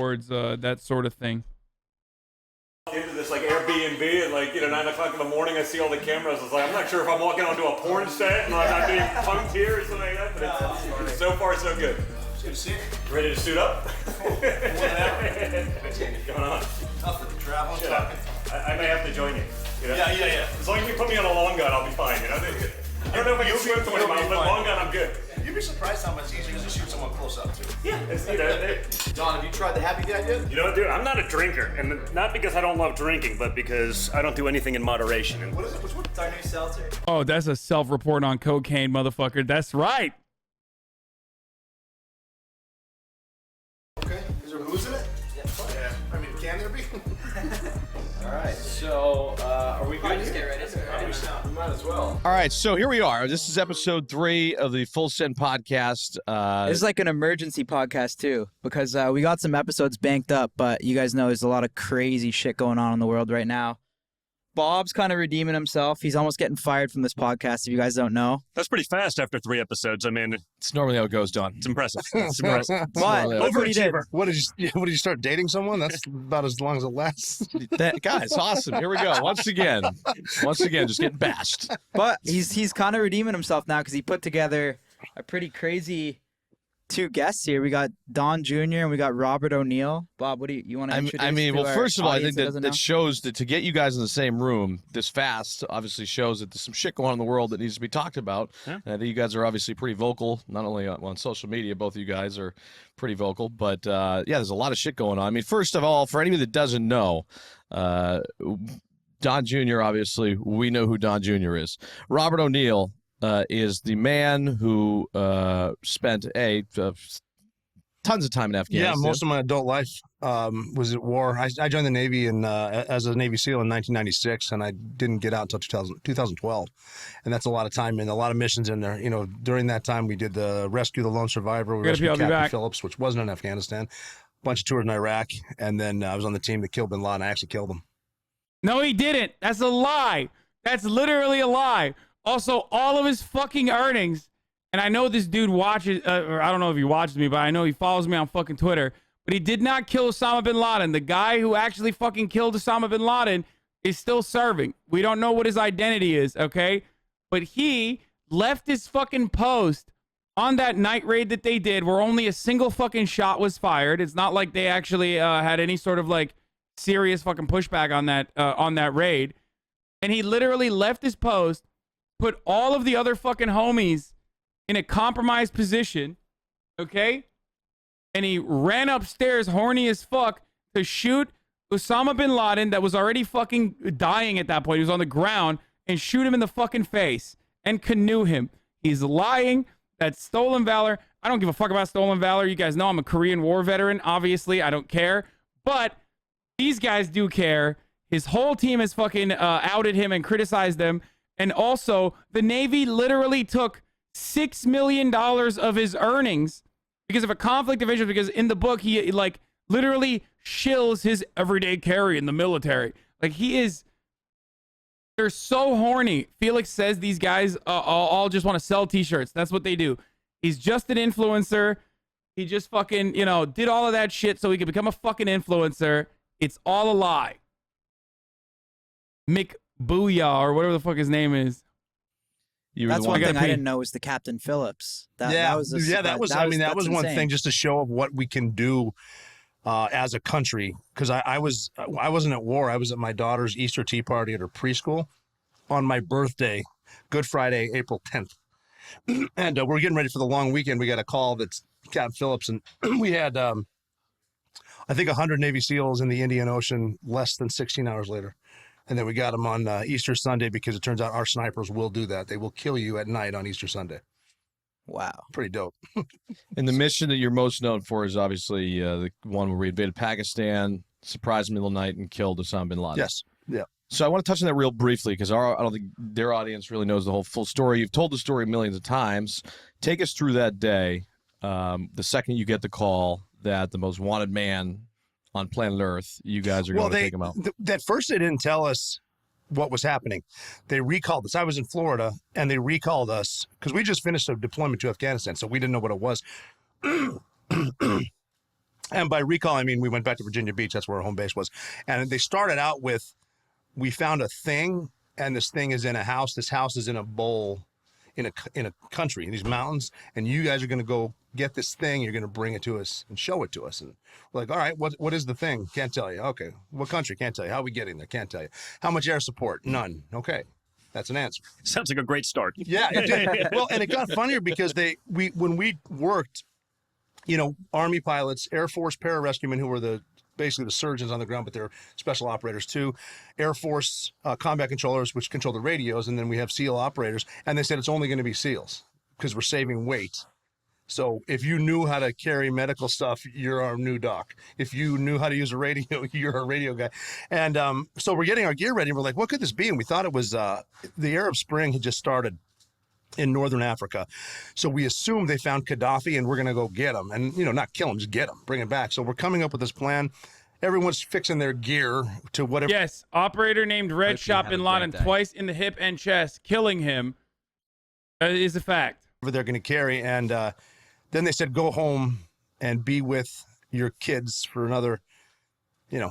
towards that sort of thing. Into this like Airbnb at like 9 o'clock in the morning. I see all the cameras. I was like, I'm not sure if I'm walking onto a porn set and like I'm being punked here or something like that. But it's so far so good. Good to see you. Ready to suit up? What's going on? Tough with the travel. I may have to join you. Yeah. As long as you put me on a long gun, I'll be fine. I don't know if I can swim 20 miles, but long gun, I'm good. You'd be surprised how much easier it is to shoot someone close up too. Yeah, Don, have you tried the Happy Dad yet? You know what, dude? I'm not a drinker, and not because I don't love drinking, but because I don't do anything in moderation. And what is it? Which one? It's our new seltzer. Oh, that's a self-report on cocaine, motherfucker. That's right. Okay. Is there booze in it? Yeah. I mean, can there be? All right. So, are we good? Just get ready. We might as well. All right, so here we are. This is episode 3 of the Full Send podcast. It's like an emergency podcast too, because we got some episodes banked up, but you guys know there's a lot of crazy shit going on in the world right now. Bob's kind of redeeming himself. He's almost getting fired from this podcast, if you guys don't know. that's pretty fast after 3 episodes. I mean, It's normally how it goes, Don. it's impressive. It's impressive. But look what he did. What did you start dating someone? That's about as long as it lasts. Guys, awesome. Here we go. Once again, just getting bashed. But he's kind of redeeming himself now because he put together a pretty crazy 2 guests here. We got Don Jr. and we got Robert O'Neill. Bob, what do you want to introduce? I mean, to well, our first of all, I audience think doesn't that know? shows that to get you guys in the same room this fast obviously shows that there's some shit going on in the world that needs to be talked about. Yeah. And I think you guys are obviously pretty vocal, not only on social media, both of you guys are pretty vocal, but yeah, there's a lot of shit going on. I mean, first of all, for anybody that doesn't know, Don Jr., obviously, we know who Don Jr. is. Robert O'Neill is the man who spent tons of time in Afghanistan. Yeah, most of my adult life was at war. I joined the Navy as a Navy SEAL in 1996, and I didn't get out until 2012. And that's a lot of time and a lot of missions in there. During that time, we did the Rescue the Lone Survivor. We rescued Captain Phillips, which wasn't in Afghanistan. A bunch of tours in Iraq. And then I was on the team that killed bin Laden. I actually killed him. No, he didn't. That's a lie. That's literally a lie. Also, all of his fucking earnings, and I know this dude watches, or I don't know if he watches me, but I know he follows me on fucking Twitter, but he did not kill Osama bin Laden. The guy who actually fucking killed Osama bin Laden is still serving. We don't know what his identity is, okay? But he left his fucking post on that night raid that they did where only a single fucking shot was fired. It's not like they actually had any sort of like serious fucking pushback on that raid. And he literally left his post, put all of the other fucking homies in a compromised position, okay? And he ran upstairs horny as fuck to shoot Osama bin Laden that was already fucking dying at that point. He was on the ground, and shoot him in the fucking face and canoe him. He's lying. That's stolen valor. I don't give a fuck about stolen valor. You guys know I'm a Korean War veteran. Obviously, I don't care. But these guys do care. His whole team has fucking outed him and criticized them. And also, the Navy literally took $6 million of his earnings because of a conflict of interest, because in the book, he like literally shills his everyday carry in the military. Like they're so horny. Felix says these guys all just want to sell t-shirts. That's what they do. He's just an influencer. He just fucking, did all of that shit so he could become a fucking influencer. It's all a lie. Mick Booyah, or whatever the fuck his name is. That's one thing I didn't know was the Captain Phillips. That was one thing, just to show of what we can do as a country. Because I wasn't at war. I was at my daughter's Easter tea party at her preschool on my birthday, Good Friday, April 10th. And we're getting ready for the long weekend. We got a call that's Captain Phillips, and we had I think 100 Navy SEALs in the Indian Ocean less than 16 hours later. And then we got them on Easter Sunday, because it turns out our snipers will do that. They will kill you at night on Easter Sunday. Wow. Pretty dope. And the mission that you're most known for is obviously the one where we invaded Pakistan, surprised middle of the night, and killed Osama bin Laden. Yes. Yeah. So I want to touch on that real briefly, because I don't think their audience really knows the whole full story. You've told the story millions of times. Take us through that day, the second you get the call that the most wanted man on planet Earth, you guys are going to take him out. At first, they didn't tell us what was happening. They recalled us. I was in Florida, and they recalled us because we just finished a deployment to Afghanistan, so we didn't know what it was. And by recall, I mean we went back to Virginia Beach. That's where our home base was. And they started out with, we found a thing, and this thing is in a house. This house is in a bowl in a country, in these mountains, and you guys are going to go get this thing. You're going to bring it to us and show it to us. And we're like, all right, what is the thing? Can't tell you. Okay. What country? Can't tell you. How are we getting there? Can't tell you. How much air support? None. Okay. That's an answer. Sounds like a great start. Yeah, it did. Well, and it got funnier because when we worked, you know, Army pilots, Air Force pararescuemen who were basically the surgeons on the ground, but they're special operators too, Air Force combat controllers, which control the radios, and then we have SEAL operators, and they said it's only going to be SEALs because we're saving weight. So if you knew how to carry medical stuff, you're our new doc. If you knew how to use a radio, you're a radio guy. And so we're getting our gear ready. And we're like, what could this be? And we thought it was the Arab Spring had just started in northern Africa. So we assumed they found Gaddafi and we're going to go get him. And, you know, not kill him, just get him, bring him back. So we're coming up with this plan. Everyone's fixing their gear to whatever. Yes, operator named Red shot Bin Laden twice in the hip and chest, killing him. That is a fact. They're going to carry. And then they said, go home and be with your kids for another, you know,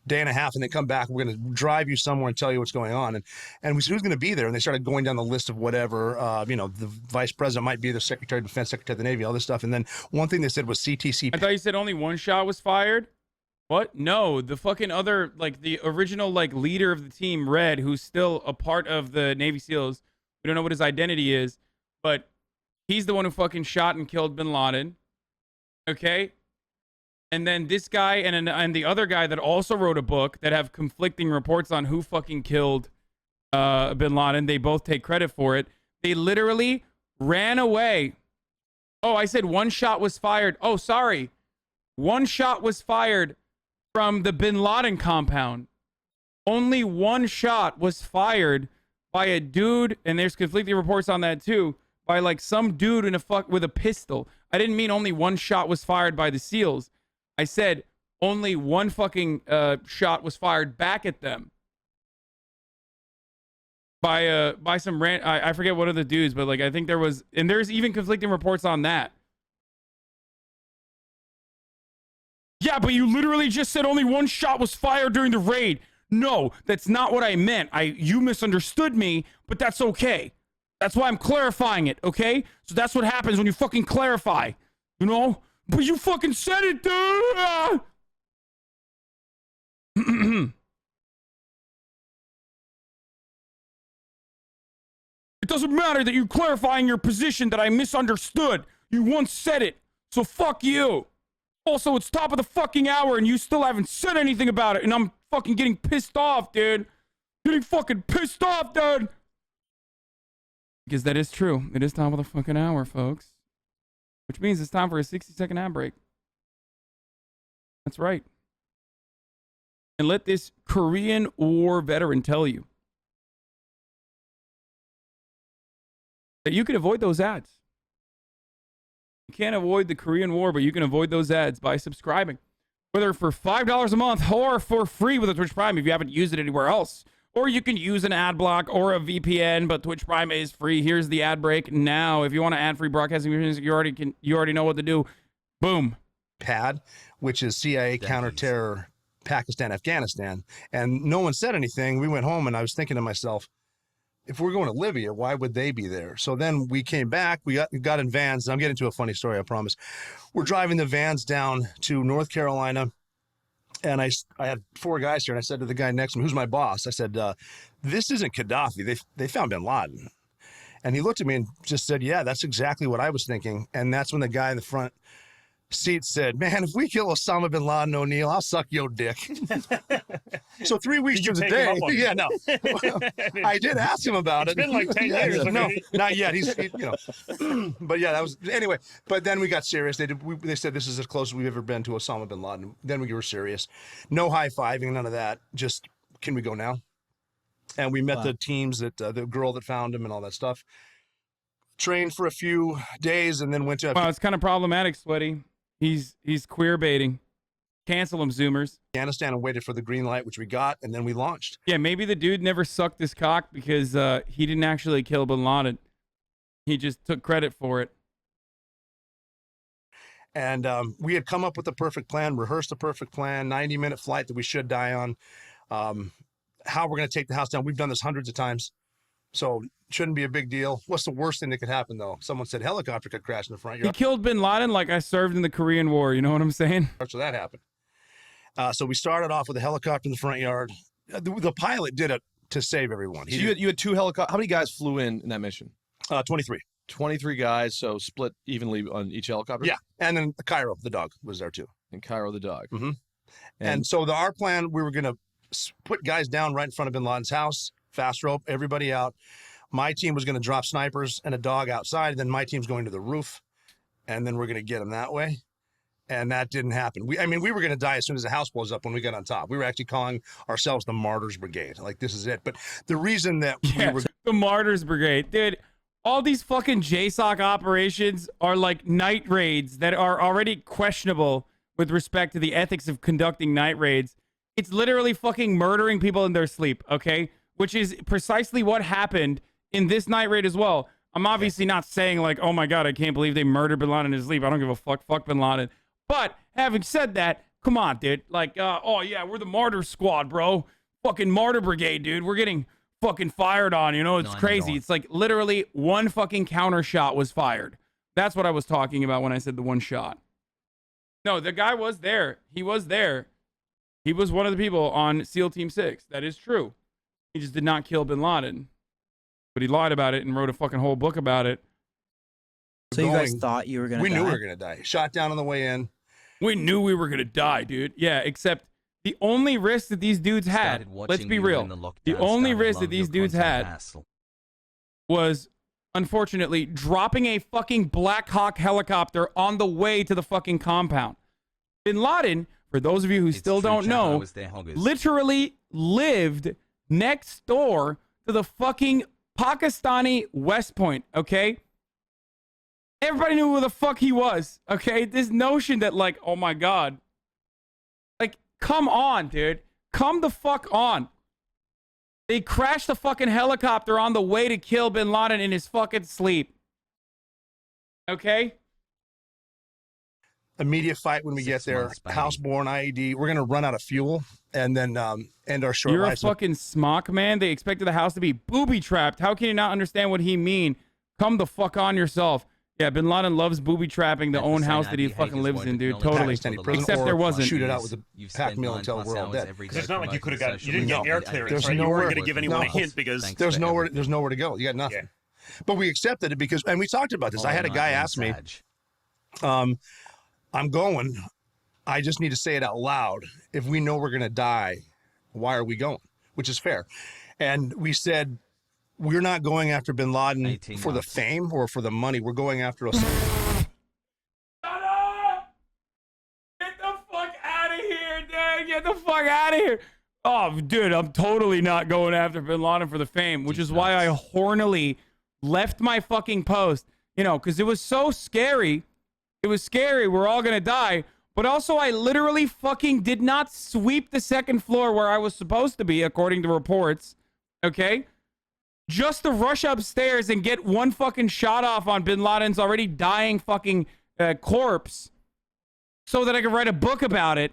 day and a half, and then come back. We're going to drive you somewhere and tell you what's going on. And we said, who's going to be there? And they started going down the list of whatever, you know, the vice president might be the Secretary of Defense, Secretary of the Navy, all this stuff. And then one thing they said was CTC. I thought you said only one shot was fired. What? No, the fucking other, like the original, like leader of the team, Red, who's still a part of the Navy SEALs. We don't know what his identity is, but he's the one who fucking shot and killed Bin Laden. Okay? And then this guy and the other guy that also wrote a book that have conflicting reports on who fucking killed Bin Laden. They both take credit for it. They literally ran away. Oh, I said one shot was fired. Oh, sorry. One shot was fired from the Bin Laden compound. Only one shot was fired by a dude, and there's conflicting reports on that too, by like some dude with a pistol. I didn't mean only one shot was fired by the SEALs. I said only one fucking shot was fired back at them by some I forget what are the dudes, but like I think there was, and there's even conflicting reports on that. Yeah, but you literally just said only one shot was fired during the raid. No, that's not what I meant. You misunderstood me, but that's okay. That's why I'm clarifying it, okay? So that's what happens when you fucking clarify, you know? But you fucking said it, dude! It doesn't matter that you're clarifying your position that I misunderstood. You once said it, so fuck you. Also, it's top of the fucking hour and you still haven't said anything about it, and I'm fucking getting pissed off, dude. Getting fucking pissed off, dude. Because that is true. It is top of the fucking hour, folks. Which means it's time for a 60-second ad break. That's right. And let this Korean War veteran tell you that you can avoid those ads. You can't avoid the Korean War, but you can avoid those ads by subscribing. Whether for $5 a month or for free with a Twitch Prime if you haven't used it anywhere else. Or you can use an ad block or a VPN, but Twitch Prime is free. Here's the ad break now. If you want to ad-free broadcasting, you already know what to do. Boom. PAD, which is CIA counterterror Pakistan, Afghanistan. And no one said anything. We went home and I was thinking to myself, if we're going to Libya, why would they be there? So then we came back, we got in vans. I'm getting to a funny story, I promise. We're driving the vans down to North Carolina. And I had 4 guys here, and I said to the guy next to me, who's my boss, I said, this isn't Gaddafi. They found Bin Laden. And he looked at me and just said, yeah, that's exactly what I was thinking. And that's when the guy in the front seat said, man, if we kill Osama Bin Laden, O'Neill, I'll suck your dick. So 3 weeks to the day. Yeah, no. I did ask him about it. It's been like 10 years. No, not yet. He's you know. But yeah, that was, anyway. But then we got serious. They said this is as close as we've ever been to Osama Bin Laden. Then we were serious. No high-fiving, none of that. Just, can we go now? And we met the teams, that the girl that found him and all that stuff. Trained for a few days and then went to... Wow, it's kind of problematic, Sweaty. He's queer baiting. Cancel him, Zoomers. Afghanistan and waited for the green light, which we got, and then we launched. Yeah, maybe the dude never sucked his cock because he didn't actually kill Bin Laden. He just took credit for it. And we had come up with the perfect plan, rehearsed the perfect plan, 90-minute flight that we should die on, how we're going to take the house down. We've done this hundreds of times, so shouldn't be a big deal. What's the worst thing that could happen, though? Someone said helicopter could crash in the front yard. He killed bin Laden like I served in the Korean War. You know what I'm saying? So that happened. So we started off with a helicopter in the front yard. The pilot did it to save everyone. So you had 2 helicopters. How many guys flew in that mission? 23. 23 guys, so split evenly on each helicopter? Yeah, and then Cairo, the dog, was there too. And Cairo, the dog. Mm-hmm. And so our plan, we were going to put guys down right in front of bin Laden's house, fast rope, everybody out. My team was going to drop snipers and a dog outside, and then my team's going to the roof, and then we're going to get them that way. And that didn't happen. We were going to die as soon as the house blows up when we got on top. We were actually calling ourselves the Martyrs Brigade. Like, this is it. But the reason that we were... the Martyrs Brigade. Dude, all these fucking JSOC operations are like night raids that are already questionable with respect to the ethics of conducting night raids. It's literally fucking murdering people in their sleep, okay? Which is precisely what happened in this night raid as well. I'm obviously not saying like, oh my God, I can't believe they murdered bin Laden in his sleep. I don't give a fuck. Fuck bin Laden. But having said that, come on, dude. Like, oh yeah, we're the Martyr Squad, bro. Fucking Martyr Brigade, dude. We're getting fucking fired on, you know? It's crazy. It's like literally one fucking counter shot was fired. That's what I was talking about when I said the one shot. No, the guy was there. He was there. He was one of the people on SEAL Team 6. That is true. He just did not kill bin Laden. But he lied about it and wrote a fucking whole book about it. So you guys thought you were going to die? We knew we were going to die. Shot down on the way in. We knew we were going to die, dude. Yeah, except the only risk that these dudes had, let's be real, the only risk that these dudes had was, unfortunately, dropping a fucking Black Hawk helicopter on the way to the fucking compound. Bin Laden, for those of you who still don't know, literally lived next door to the fucking Pakistani West Point, okay? Everybody knew who the fuck he was, okay? This notion that, like, oh my God. Like, come on, dude. Come the fuck on. They crashed the fucking helicopter on the way to kill bin Laden in his fucking sleep. Okay? Immediate fight when we get there. Houseborne IED. We're going to run out of fuel and then end our short You're life. a fucking smock, man. They expected the house to be booby-trapped. How can you not understand what he mean? Come the fuck on yourself. Yeah, bin Laden loves booby-trapping the own house that he fucking lives in, dude. Totally. Except there wasn't. Shoot it out with a packed meal until we're all dead. Because it's not like you could have got, you didn't get air clearance, right? You weren't going to give anyone a hint because... There's nowhere to go. You got nothing. Yeah. But we accepted it because, and we talked about this. I had a guy ask me, I'm going. I just need to say it out loud. If we know we're going to die, why are we going? Which is fair. And we said, we're not going after bin Laden for the fame or for the money. We're going after us. Shut up! Get the fuck out of here, dude! Get the fuck out of here! Oh, dude, I'm totally not going after bin Laden for the fame, which is why I hornily left my fucking post. You know, because it was so scary. It was scary. We're all gonna die. But also, I literally fucking did not sweep the second floor where I was supposed to be, according to reports. Okay? Just to rush upstairs and get one fucking shot off on bin Laden's already dying fucking corpse so that I could write a book about it.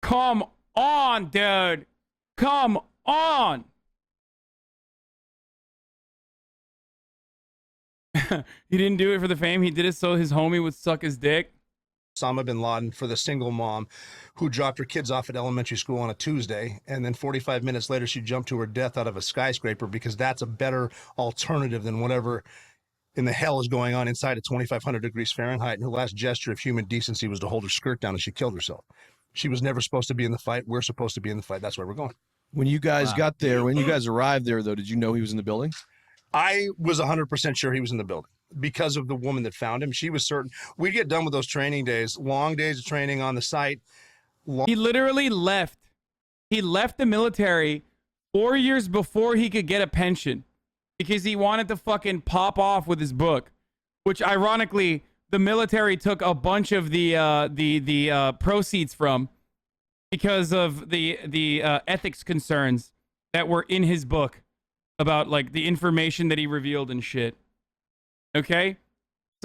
Come on, dude. Come on. He didn't do it for the fame. He did it so his homie would suck his dick. Osama bin Laden for the single mom who dropped her kids off at elementary school on a Tuesday, and then 45 minutes later she jumped to her death out of a skyscraper because that's a better alternative than whatever in the hell is going on inside at 2,500 degrees Fahrenheit. And her last gesture of human decency was to hold her skirt down, and she killed herself. She was never supposed to be in the fight. We're supposed to be in the fight. That's where we're going. When you guys got there, when you guys arrived there, though, did you know he was in the building? I was 100% sure he was in the building because of the woman that found him. She was certain. We'd get done with those training days, long days of training on the site. He literally left. He left the military 4 years before he could get a pension because he wanted to fucking pop off with his book, which ironically, the military took a bunch of the proceeds from because of the ethics concerns that were in his book about like the information that he revealed and shit. Okay?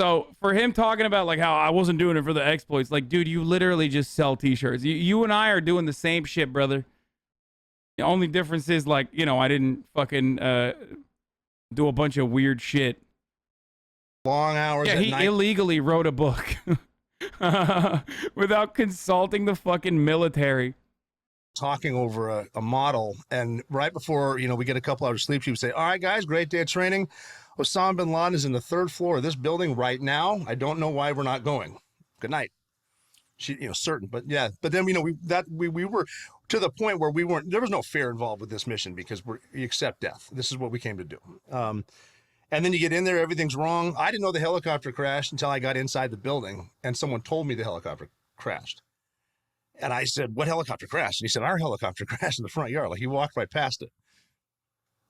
So for him talking about like how I wasn't doing it for the exploits, like, dude, you literally just sell t-shirts. You and I are doing the same shit, brother. The only difference is, like, you know, I didn't fucking do a bunch of weird shit. Long hours Yeah, at he night. illegally wrote a book without consulting the fucking military. Talking over a model, and right before, you know, we get a couple hours of sleep, she would say, all right, guys, great day of training. Osama bin Laden is in the 3rd floor of this building right now. I don't know why we're not going. Good night. She, you know, certain, but yeah. But then, you know, we were to the point where there was no fear involved with this mission because we accept death. This is what we came to do. And then you get in there, everything's wrong. I didn't know the helicopter crashed until I got inside the building, and someone told me the helicopter crashed. And I said, what helicopter crashed? And he said, our helicopter crashed in the front yard. Like, he walked right past it.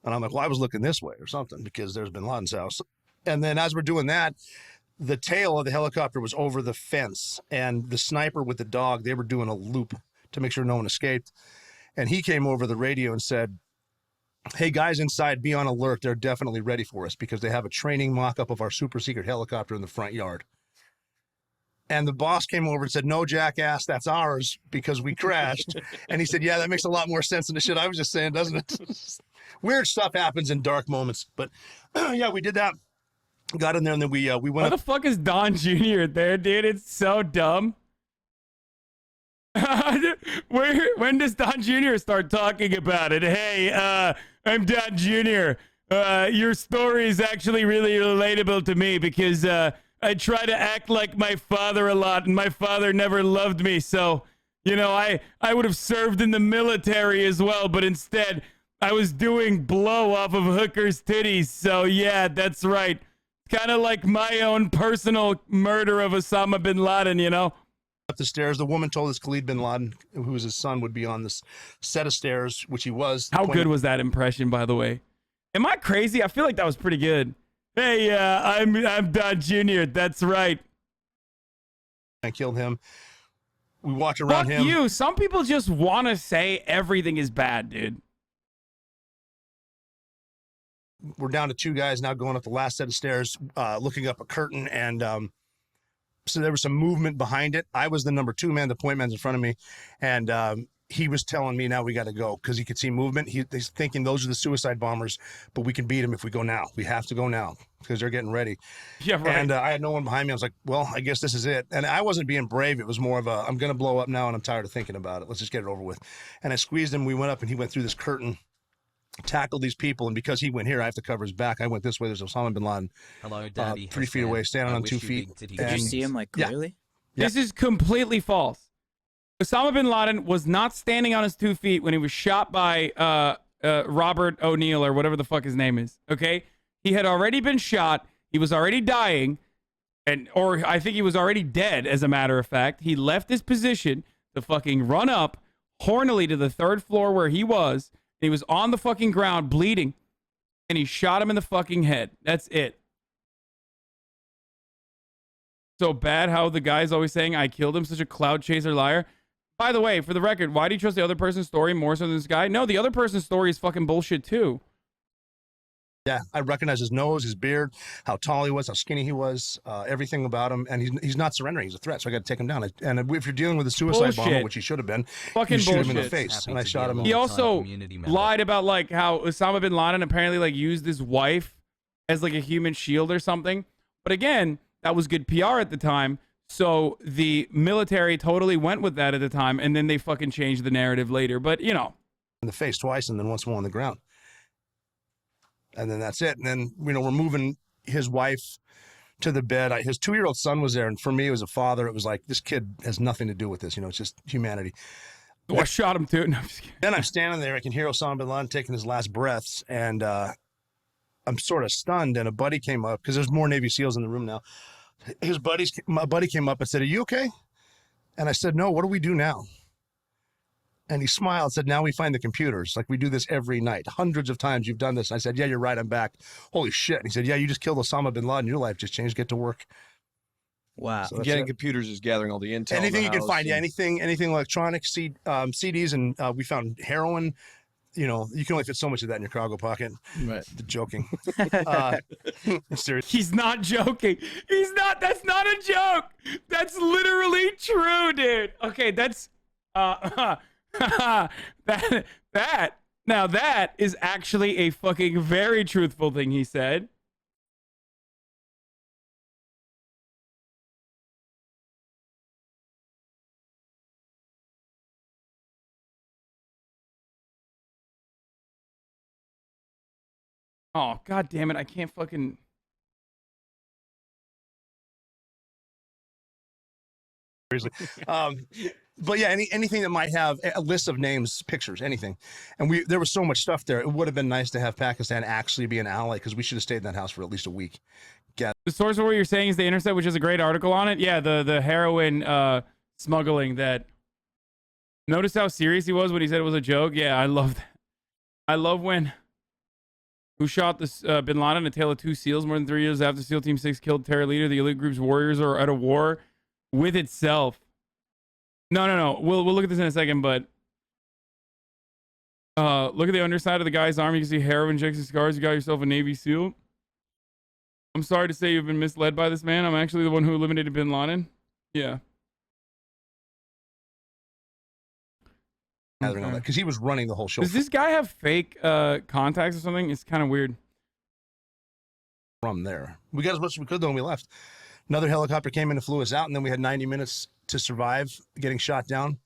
And I'm like, well, I was looking this way or something because there's bin Laden's house. And then as we're doing that, the tail of the helicopter was over the fence, and the sniper with the dog, they were doing a loop to make sure no one escaped. And he came over the radio and said, hey, guys inside, be on alert. They're definitely ready for us because they have a training mock-up of our super secret helicopter in the front yard. And the boss came over and said, no, jackass, that's ours because we crashed. And he said, yeah, that makes a lot more sense than the shit I was just saying, doesn't it? Weird stuff happens in dark moments. But yeah, we did that. Got in there, and then we went Why the fuck is Don Jr. there, dude? It's so dumb. When does Don Jr. start talking about it? Hey, I'm Don Jr. Your story is actually really relatable to me because I try to act like my father a lot, and my father never loved me. So, you know, I would have served in the military as well, but instead I was doing blow off of hookers' titties. So, yeah, that's right. Kind of like my own personal murder of Osama bin Laden, you know? Up the stairs. The woman told us Khalid bin Laden, who was his son, would be on this set of stairs, which he was. How good was that impression, by the way? Am I crazy? I feel like that was pretty good. Hey, I'm Don Jr. That's right. I killed him. We walked around Fuck him. you. Some people just want to say everything is bad, dude. We're down to 2 guys now going up the last set of stairs, looking up a curtain, and so there was some movement behind it. I was the number 2 man, the point man's in front of me, and he was telling me, now we got to go, because he could see movement. He's thinking those are the suicide bombers, but we can beat them if we go now. We have to go now, because they're getting ready. Yeah, right. And I had no one behind me. I was like, well, I guess this is it. And I wasn't being brave. It was more of a, I'm going to blow up now, and I'm tired of thinking about it. Let's just get it over with. And I squeezed him. We went up, and he went through this curtain, tackled these people, and because he went here, I have to cover his back. I went this way. There's Osama bin Laden, Hello, Daddy. 3 feet away, standing on 2 feet. Did you see him, like, clearly? Yeah. This is completely false. Osama bin Laden was not standing on his 2 feet when he was shot by Robert O'Neill or whatever the fuck his name is. Okay, he had already been shot. He was already dying, or I think he was already dead. As a matter of fact, he left his position to fucking run up hornily to the 3rd floor where he was. And he was on the fucking ground bleeding, and he shot him in the fucking head. That's it. So bad how the guy's always saying I killed him, such a cloud chaser liar. By the way, for the record, why do you trust the other person's story more so than this guy? No, the other person's story is fucking bullshit too. Yeah, I recognize his nose, his beard, how tall he was, how skinny he was, everything about him, and he's not surrendering. He's a threat, so I got to take him down. And if you're dealing with a suicide bomber, which he should have been, fucking you shoot him in the bullshit. face, and I shot him. He also lied about like how Osama bin Laden apparently like used his wife as like a human shield or something. But again, that was good PR at the time. So the military totally went with that at the time, and then they fucking changed the narrative later. But, you know. In the face twice, and then once more on the ground. And then that's it. And then, you know, we're moving his wife to the bed. His 2-year-old son was there, and for me, as a father, it was like, this kid has nothing to do with this. You know, it's just humanity. Oh, I shot him too. No, I'm just kidding. Then I'm standing there. I can hear Osama bin Laden taking his last breaths, and I'm sort of stunned. And a buddy came up, because there's more Navy SEALs in the room now. My buddy came up and said, are you okay? And I said, no, what do we do now? And he smiled and said, now we find the computers. Like, we do this every night. Hundreds of times you've done this. And I said, yeah, you're right. I'm back. Holy shit. And he said, yeah, you just killed Osama bin Laden. Your life just changed. Get to work. Wow. So Getting computers is gathering all the intel. Anything you can find. And... Yeah, anything electronic, CDs. And we found heroin, you know, you can only fit so much of that in your cargo pocket. Right. Joking. Seriously. He's not joking. He's not. That's not a joke. That's literally true, dude. Okay, that's that. Now that is actually a fucking very truthful thing he said. Oh, god damn it. I can't fucking... Seriously. But yeah, anything that might have a list of names, pictures, anything. And there was so much stuff there. It would have been nice to have Pakistan actually be an ally, because we should have stayed in that house for at least a week. The source of what you're saying is The Intercept, which is a great article on it. Yeah, the heroin smuggling that... Notice how serious he was when he said it was a joke? Yeah, I love that. I love when... Who shot this Bin Laden? A Tale of Two Seals. More than 3 years after SEAL Team 6 killed terror leader, the elite group's warriors are at a war with itself. No. We'll look at this in a second, but look at the underside of the guy's arm. You can see heroin injection scars. You got yourself a Navy SEAL. I'm sorry to say you've been misled by this man. I'm actually the one who eliminated Bin Laden. Yeah. Because he was running the whole show. Does this guy have fake contacts or something? It's kind of weird. From there, we got as much as we could though, and we left. Another helicopter came in and flew us out, and then we had 90 minutes to survive getting shot down.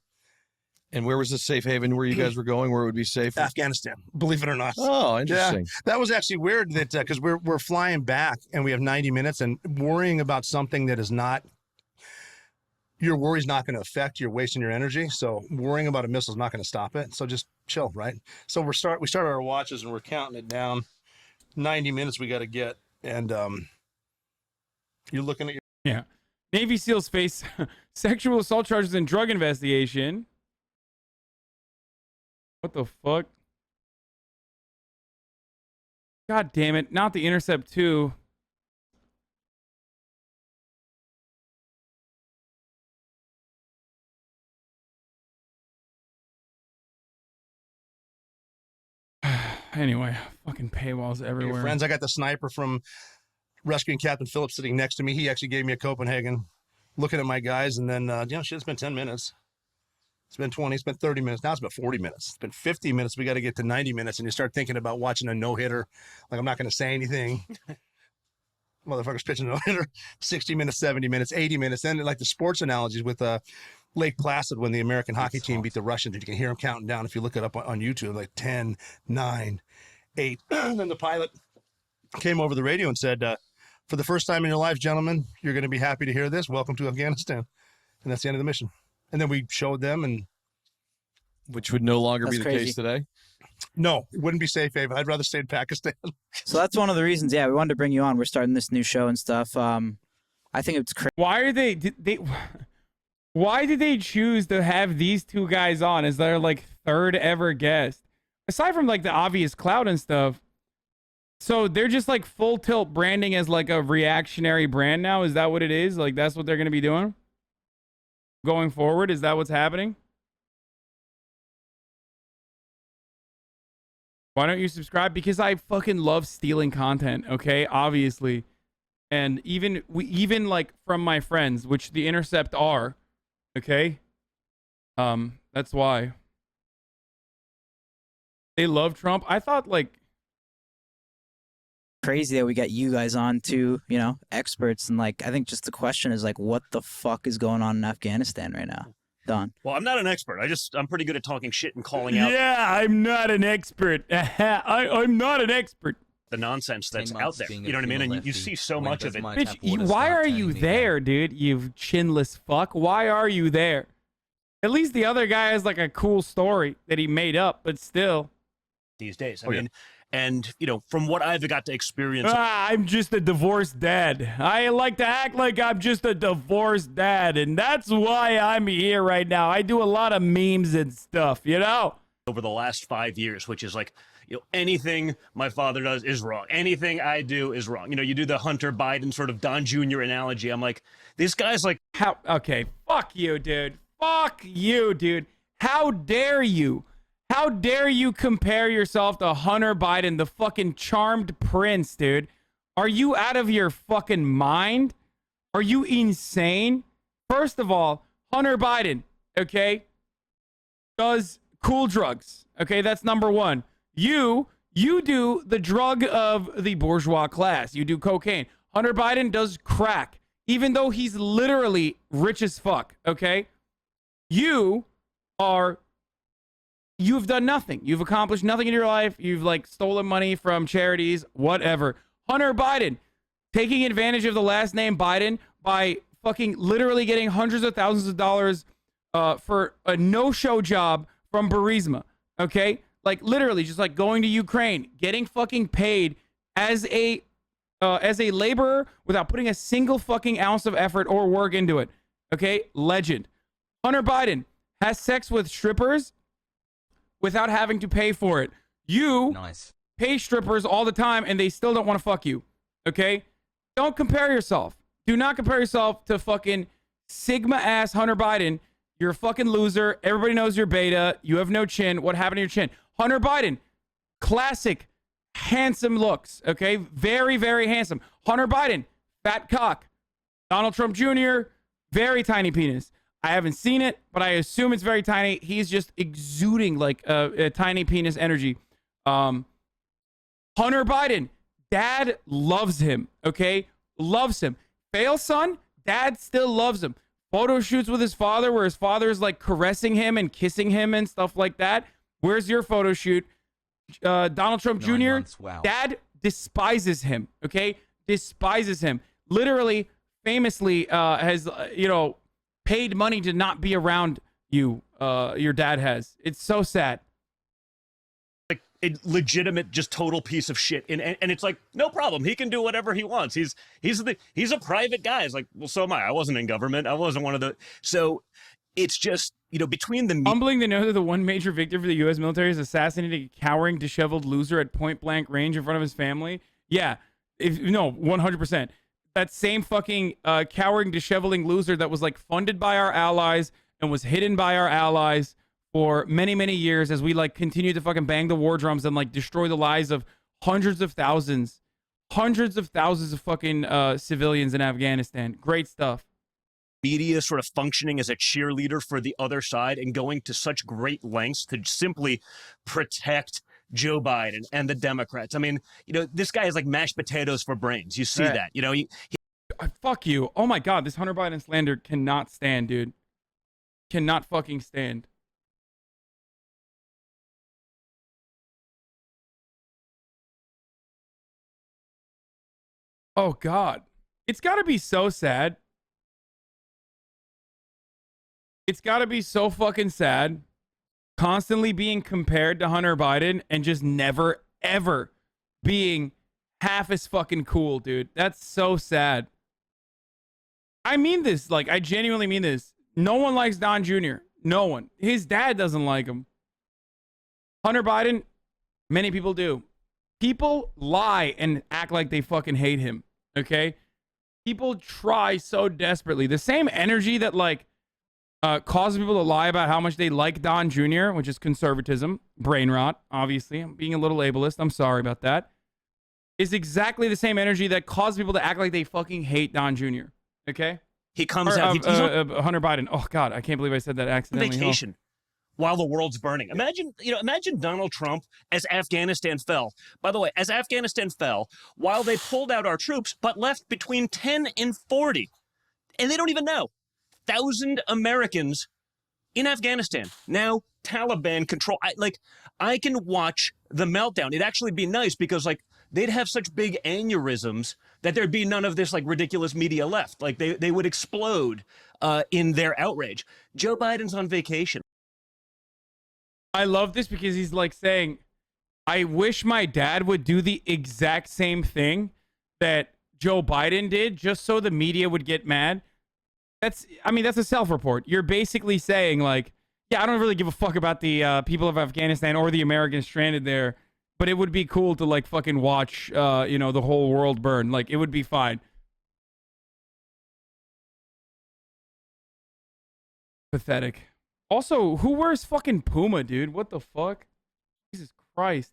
And where was the safe haven where you guys were going, where it would be safe? Afghanistan, believe it or not. Oh, interesting. Yeah, that was actually weird that because we're flying back and we have 90 minutes and worrying about something that is not. Your worry's not going to affect. You're wasting your energy. So worrying about a missile is not going to stop it. So just chill, right? So we started our watches and we're counting it down. 90 minutes we got to get, and you're looking at your... Yeah. Navy SEALs face sexual assault charges and drug investigation. What the fuck? God damn it. Not The Intercept 2. Anyway, fucking paywalls everywhere. Your friends, I got the sniper from rescuing Captain Phillips sitting next to me. He actually gave me a Copenhagen, looking at my guys, and then, you know, shit, it's been 10 minutes. It's been 20, it's been 30 minutes. Now it's been 40 minutes. It's been 50 minutes. We got to get to 90 minutes, and you start thinking about watching a no-hitter. Like, I'm not going to say anything. Motherfuckers pitching a no-hitter. 60 minutes, 70 minutes, 80 minutes. Then, like the sports analogies with Lake Placid when the American hockey team beat the Russians. You can hear them counting down if you look it up on YouTube, like 10, 9, 8. And then the pilot came over the radio and said, for the first time in your life, gentlemen, you're going to be happy to hear this. Welcome to Afghanistan. And that's the end of the mission. And then we showed them, and which would no longer be the crazy. case today. No, it wouldn't be safe haven. I'd rather stay in Pakistan. So that's one of the reasons. Yeah, we wanted to bring you on. We're starting this new show and stuff. I think it's crazy. Why are why did they choose to have these two guys on as their like third ever guest? Aside from like the obvious clout and stuff. So they're just like full tilt branding as like a reactionary brand now. Is that what it is? Like that's what they're going to be doing going forward? Is that what's happening? Why don't you subscribe? Because I fucking love stealing content, okay? Obviously. And even like from my friends, which The Intercept are, okay? That's why. They love Trump. I thought like crazy that we got you guys on too, you know, experts, and like I think just the question is like what the fuck is going on in Afghanistan right now? Don. Well, I'm not an expert. I'm pretty good at talking shit and calling out. Yeah, I'm not an expert. I'm not an expert. The nonsense that's out there. You know what I mean? And you see so much of it. Bitch, why are you there, dude? You chinless fuck. Why are you there? At least the other guy has like a cool story that he made up, but still. These days. I mean, and, you know, from what I've got to experience. I'm just a divorced dad. I like to act like I'm just a divorced dad, and that's why I'm here right now. I do a lot of memes and stuff, you know? Over the last 5 years, which is like, you know, anything my father does is wrong. Anything I do is wrong. You know, you do the Hunter Biden sort of Don Jr. analogy. I'm like, this guy's like. Okay, fuck you, dude. Fuck you, dude. How dare you? How dare you compare yourself to Hunter Biden, the fucking charmed prince, dude? Are you out of your fucking mind? Are you insane? First of all, Hunter Biden, okay, does cool drugs. Okay, that's number one. You do the drug of the bourgeois class. You do cocaine. Hunter Biden does crack, even though he's literally rich as fuck, okay? You've done nothing. You've accomplished nothing in your life. You've like stolen money from charities, whatever. Hunter Biden taking advantage of the last name Biden by fucking literally getting hundreds of thousands of dollars for a no-show job from Burisma, okay? Like literally just like going to Ukraine, getting fucking paid as a laborer without putting a single fucking ounce of effort or work into it, okay? Legend. Hunter Biden has sex with strippers without having to pay for it. You pay strippers all the time and they still don't want to fuck you, okay? Don't compare yourself. Do not compare yourself to fucking Sigma-ass Hunter Biden. You're a fucking loser. Everybody knows you're beta. You have no chin. What happened to your chin? Hunter Biden, classic, handsome looks, okay? Very, very handsome. Hunter Biden, fat cock. Donald Trump Jr., very tiny penis. I haven't seen it, but I assume it's very tiny. He's just exuding like a tiny penis energy. Hunter Biden, dad loves him, okay? Loves him. Fail son, dad still loves him. Photo shoots with his father where his father is like caressing him and kissing him and stuff like that. Where's your photo shoot? Donald Trump Jr., dad despises him, okay? Despises him. Literally, famously has, paid money to not be around you. Your dad has. It's so sad. Like a legitimate, just total piece of shit. And it's like, no problem. He can do whatever he wants. He's a private guy. It's like, well, so am I. I wasn't in government. I wasn't one of the. So it's just, between the. Humbling to know that the one major victim for the U.S. military is assassinating a cowering, disheveled loser at point blank range in front of his family. Yeah. 100%. That same fucking cowering, disheveling loser that was like funded by our allies and was hidden by our allies for many, many years as we like continue to fucking bang the war drums and like destroy the lives of hundreds of thousands of fucking civilians in Afghanistan. Great stuff. Media sort of functioning as a cheerleader for the other side and going to such great lengths to simply protect Joe Biden and the Democrats. I mean, this guy is like mashed potatoes for brains. You see that, fuck you. Oh my God, this Hunter Biden slander cannot stand, dude. Cannot fucking stand. Oh God. It's gotta be so sad. It's gotta be so fucking sad. Constantly being compared to Hunter Biden and just never, ever being half as fucking cool, dude. That's so sad. I mean this. Like, I genuinely mean this. No one likes Don Jr. No one. His dad doesn't like him. Hunter Biden, many people do. People lie and act like they fucking hate him, okay? People try so desperately. The same energy that, like, causes people to lie about how much they like Don Jr., which is conservatism, brain rot, obviously. I'm being a little ableist. I'm sorry about that. Is exactly the same energy that causes people to act like they fucking hate Don Jr., okay? He comes out. He's on Hunter Biden. Oh, God, I can't believe I said that accidentally. Vacation while the world's burning. Imagine Donald Trump as Afghanistan fell. By the way, as Afghanistan fell, while they pulled out our troops, but left between 10 and 40. And they don't even know. 1,000 Americans in Afghanistan. Now, Taliban control. I can watch the meltdown. It'd actually be nice because, like, they'd have such big aneurysms that there'd be none of this, like, ridiculous media left. Like, they would explode in their outrage. Joe Biden's on vacation. I love this because he's, like, saying, I wish my dad would do the exact same thing that Joe Biden did just so the media would get mad. That's a self-report. You're basically saying, like, yeah, I don't really give a fuck about the people of Afghanistan or the Americans stranded there, but it would be cool to, like, fucking watch, the whole world burn. Like, it would be fine. Pathetic. Also, who wears fucking Puma, dude? What the fuck? Jesus Christ.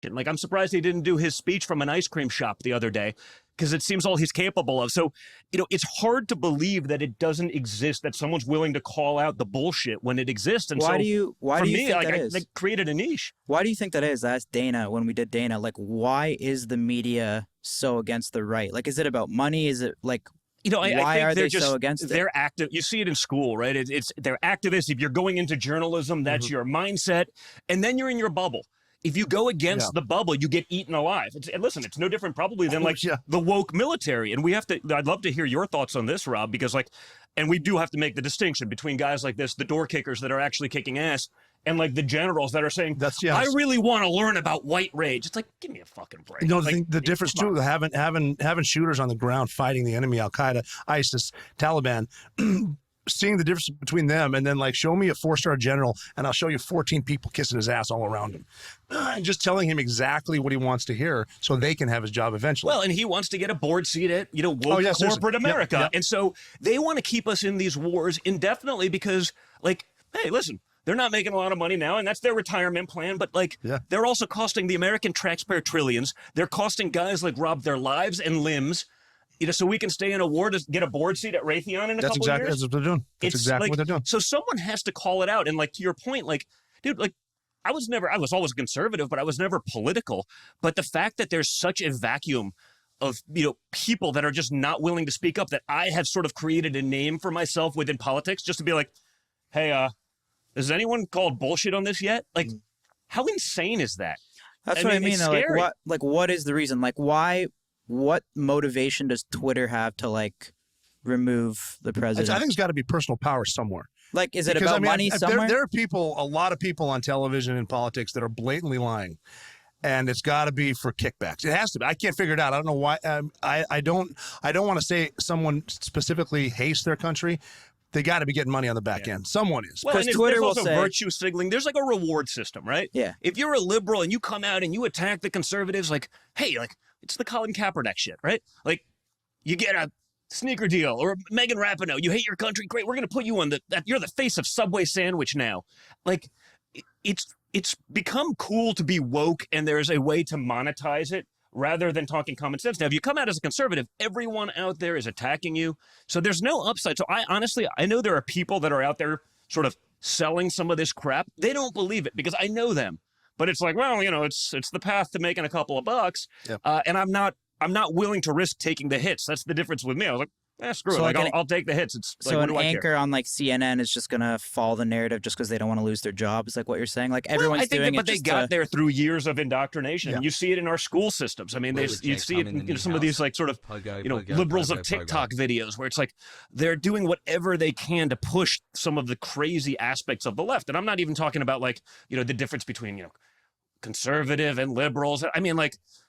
Like, I'm surprised he didn't do his speech from an ice cream shop the other day, because it seems all he's capable of. So, it's hard to believe that it doesn't exist, that someone's willing to call out the bullshit when it exists. And why do you think that is? They created a niche. Why do you think that is? That's Dana, when we did Dana. Like, why is the media so against the right? Like, is it about money? Is it like... I think are they just so against it? They're active. You see it in school, right? They're activists. If you're going into journalism, that's your mindset. And then you're in your bubble. If you go against the bubble, you get eaten alive. And listen, it's no different probably than the woke military. And I'd love to hear your thoughts on this, Rob, because and we do have to make the distinction between guys like this, the door kickers that are actually kicking ass, and like the generals that are saying, I really want to learn about white rage. It's like, give me a fucking break. The difference too, having shooters on the ground fighting the enemy, Al Qaeda, ISIS, Taliban, seeing the difference between them, and then like, show me a 4-star general and I'll show you 14 people kissing his ass all around him. And just telling him exactly what he wants to hear so they can have his job eventually. Well, and he wants to get a board seat at, woke corporate America. Yep. And so they want to keep us in these wars indefinitely because, like, hey, listen, they're not making a lot of money now, and that's their retirement plan. But, they're also costing the American taxpayer trillions. They're costing guys like Rob their lives and limbs, so we can stay in a war to get a board seat at Raytheon in a couple of years. That's what they're doing. That's exactly what they're doing. So someone has to call it out. And, to your point, dude, I was always conservative, but I was never political. But the fact that there's such a vacuum of, people that are just not willing to speak up, that I have sort of created a name for myself within politics just to be like, hey, has anyone called bullshit on this yet? Like, how insane is that? That's what I mean. What is the reason? Like, why? What motivation does Twitter have to remove the president? I think it's got to be personal power somewhere. Like, is it about money somewhere? There are a lot of people on television and politics that are blatantly lying, and it's got to be for kickbacks. It has to be. I can't figure it out. I don't know why. I don't want to say someone specifically hates their country. They got to be getting money on the back end. Someone is. Well, and Twitter there's will also say virtue signaling. There's a reward system, right? Yeah. If you're a liberal and you come out and you attack the conservatives, hey, it's the Colin Kaepernick shit, right? You get a sneaker deal, or Megan Rapinoe, you hate your country, great, we're going to put you on you're the face of Subway sandwich now. It's become cool to be woke, and there's a way to monetize it rather than talking common sense. Now, if you come out as a conservative, everyone out there is attacking you. So there's no upside. So I know there are people that are out there sort of selling some of this crap. They don't believe it because I know them. But it's like, well, it's the path to making a couple of bucks. Yep. And I'm not willing to risk taking the hits. That's the difference with me. I was like, screw it. I'll take the hits. It's so an anchor on CNN is just gonna follow the narrative just because they don't want to lose their job. Is what you're saying? Everyone's doing it. But they got there through years of indoctrination. Yeah. You see it in our school systems. I mean, you see it in some of these liberals of TikTok videos where it's they're doing whatever they can to push some of the crazy aspects of the left. And I'm not even talking about the difference between conservative and liberals. I mean,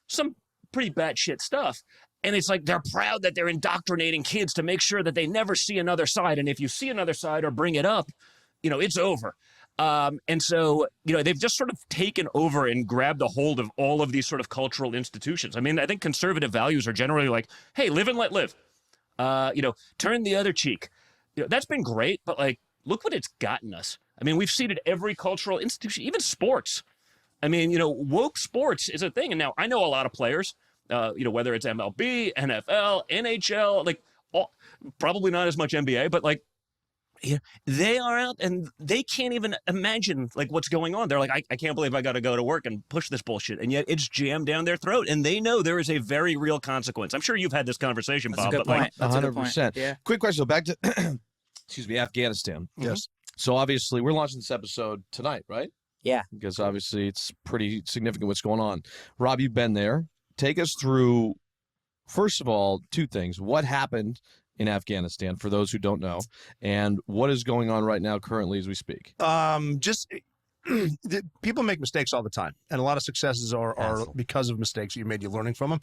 some pretty batshit stuff. And it's they're proud that they're indoctrinating kids to make sure that they never see another side. And if you see another side or bring it up, it's over. And so, they've just sort of taken over and grabbed a hold of all of these sort of cultural institutions. I mean, I think conservative values are generally hey, live and let live. Turn the other cheek. That's been great, but look what it's gotten us. I mean, we've seeded every cultural institution, even sports. I mean, woke sports is a thing. And now I know a lot of players, whether it's MLB, NFL, NHL, probably not as much NBA, but they are out and they can't even imagine what's going on. They're I can't believe I got to go to work and push this bullshit. And yet it's jammed down their throat. And they know there is a very real consequence. I'm sure you've had this conversation, Bob. That's a good point. That's 100%. Yeah. Quick question. Back to, Afghanistan. Yes. So obviously we're launching this episode tonight, right? Yeah. Because obviously it's pretty significant what's going on. Rob, you've been there. Take us through, first of all, two things. What happened in Afghanistan, for those who don't know, and what is going on right now currently as we speak? People make mistakes all the time, and a lot of successes are because of mistakes you made. You're learning from them.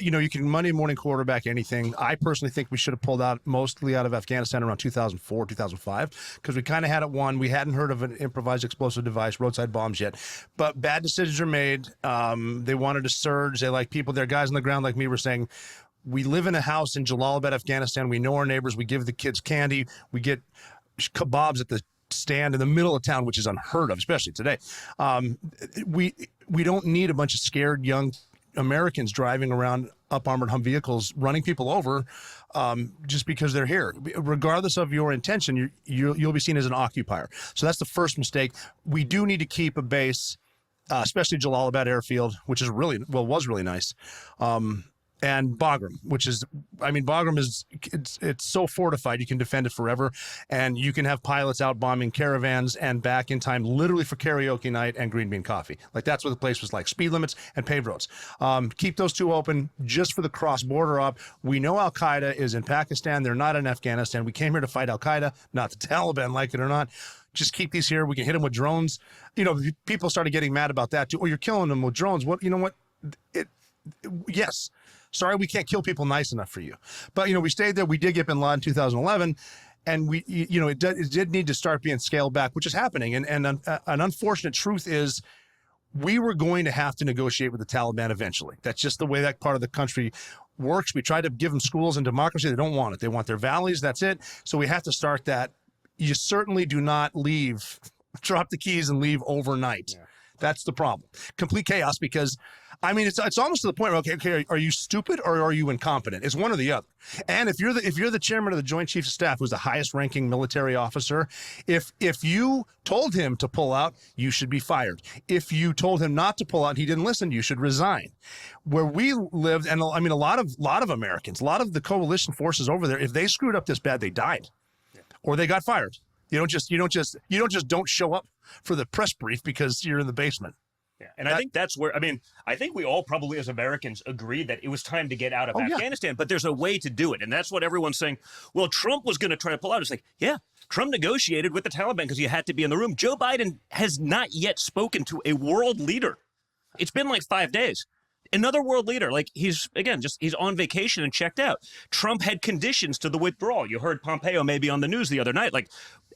You can Monday morning quarterback anything. I personally think we should have pulled out mostly out of Afghanistan around 2004, 2005, because we kind of had it won. We hadn't heard of an improvised explosive device, roadside bombs yet, but bad decisions are made. They wanted to surge. They people. There are guys on the ground like me were saying, we live in a house in Jalalabad, Afghanistan. We know our neighbors. We give the kids candy. We get kebabs at the stand in the middle of town, which is unheard of, especially today. We don't need a bunch of scared young Americans driving around up armored Hum vehicles, running people over just because they're here. Regardless of your intention, you'll be seen as an occupier. So that's the first mistake. We do need to keep a base, especially Jalalabad Airfield, which is was really nice. And Bagram, which is, I mean, Bagram is, it's so fortified, you can defend it forever. And you can have pilots out bombing caravans and back in time, literally for karaoke night and green bean coffee. Like, that's what the place was like, speed limits and paved roads. Keep those two open just for the cross-border op. We know Al-Qaeda is in Pakistan. They're not in Afghanistan. We came here to fight Al-Qaeda, not the Taliban, like it or not. Just keep these here. We can hit them with drones. You know, people started getting mad about that too. Oh, you're killing them with drones. What, you know what? Yes. Sorry, we can't kill people nice enough for you. But, you know, we stayed there. We did get bin Laden in 2011. And we, you know, it did need to start being scaled back, which is happening. And an unfortunate truth is we were going to have to negotiate with the Taliban eventually. That's just the way that part of the country works. We tried to give them schools and democracy. They don't want it. They want their valleys. That's it. So we have to start that. You certainly do not leave, drop the keys and leave overnight. Yeah. That's the problem. Complete chaos, because, I mean, it's almost to the point where, okay, are you stupid or are you incompetent? It's one or the other. And if you're the chairman of the Joint Chiefs of Staff, who's the highest ranking military officer, if you told him to pull out, you should be fired. If you told him not to pull out and he didn't listen, you should resign. Where we lived, and I mean, a lot of Americans, a lot of the coalition forces over there, if they screwed up this bad, they died, or they got fired. You don't just don't show up for the press brief because you're in the basement. Yeah, and I think that's where, I mean, I think we all probably as Americans agree that it was time to get out of Afghanistan, but there's a way to do it. And that's what everyone's saying. Well, Trump was going to try to pull out. It's like, yeah, Trump negotiated with the Taliban because you had to be in the room. Joe Biden has not yet spoken to a world leader. It's been like 5 days. Another world leader, like he's on vacation and checked out. Trump had conditions to the withdrawal. You heard Pompeo maybe on the news the other night, like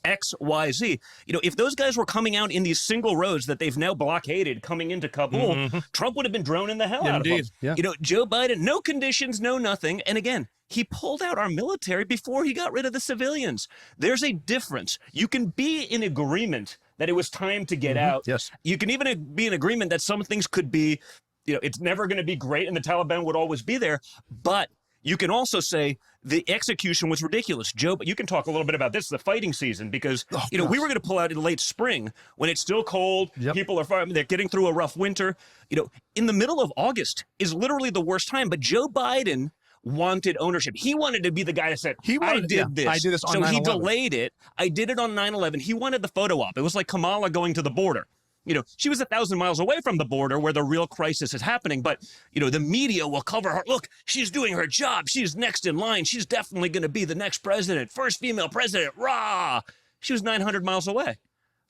X, Y, Z. You know, if those guys were coming out in these single roads that they've now blockaded coming into Kabul, Trump would have been droning the hell out of them. Yeah. You know, Joe Biden, no conditions, no nothing. And again, he pulled out our military before he got rid of the civilians. There's a difference. You can be in agreement that it was time to get out. Yes. You can even be in agreement that some things could be, you know, it's never going to be great and the Taliban would always be there. But you can also say the execution was ridiculous. Joe, but you can talk a little bit about this, the fighting season, because, you know, we were going to pull out in late spring when it's still cold. People are fighting. They're getting through a rough winter. You know, in the middle of August is literally the worst time. But Joe Biden wanted ownership. He wanted to be the guy that said, I did this. I did this on 9/11. So he delayed it. I did it on 9/11. He wanted the photo op. It was like Kamala going to the border. You know, she was 1,000 miles away from the border where the real crisis is happening. But, you know, the media will cover her. Look, she's doing her job. She's next in line. She's definitely going to be the next president. First female president. Rah! She was 900 miles away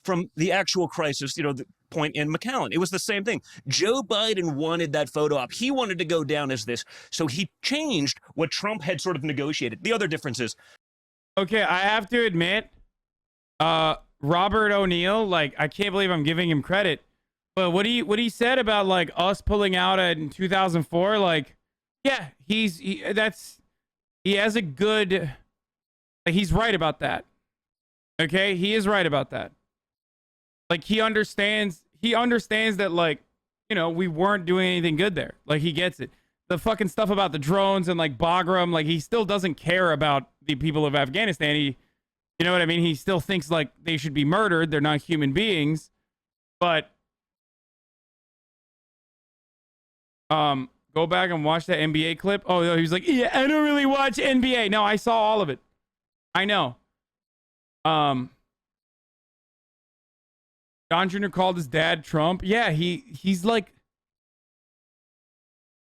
from the actual crisis, you know, the point in McAllen. It was the same thing. Joe Biden wanted that photo op. He wanted to go down as this. So he changed what Trump had sort of negotiated. The other difference is. Okay, I have to admit, Robert O'Neill, like, I can't believe I'm giving him credit, but what he said about like us pulling out in 2004, like, yeah, he has a good, like, he's right about that. Okay, he is right about that. Like, he understands that, like, you know, we weren't doing anything good there. Like, he gets it. The fucking stuff about the drones and like Bagram, like, he still doesn't care about the people of Afghanistan. You know what I mean? He still thinks like they should be murdered. They're not human beings. But go back and watch that NBA clip. Oh, no, he was like, yeah, I don't really watch NBA. No, I saw all of it. I know. Don Jr. called his dad Trump. Yeah, he's like,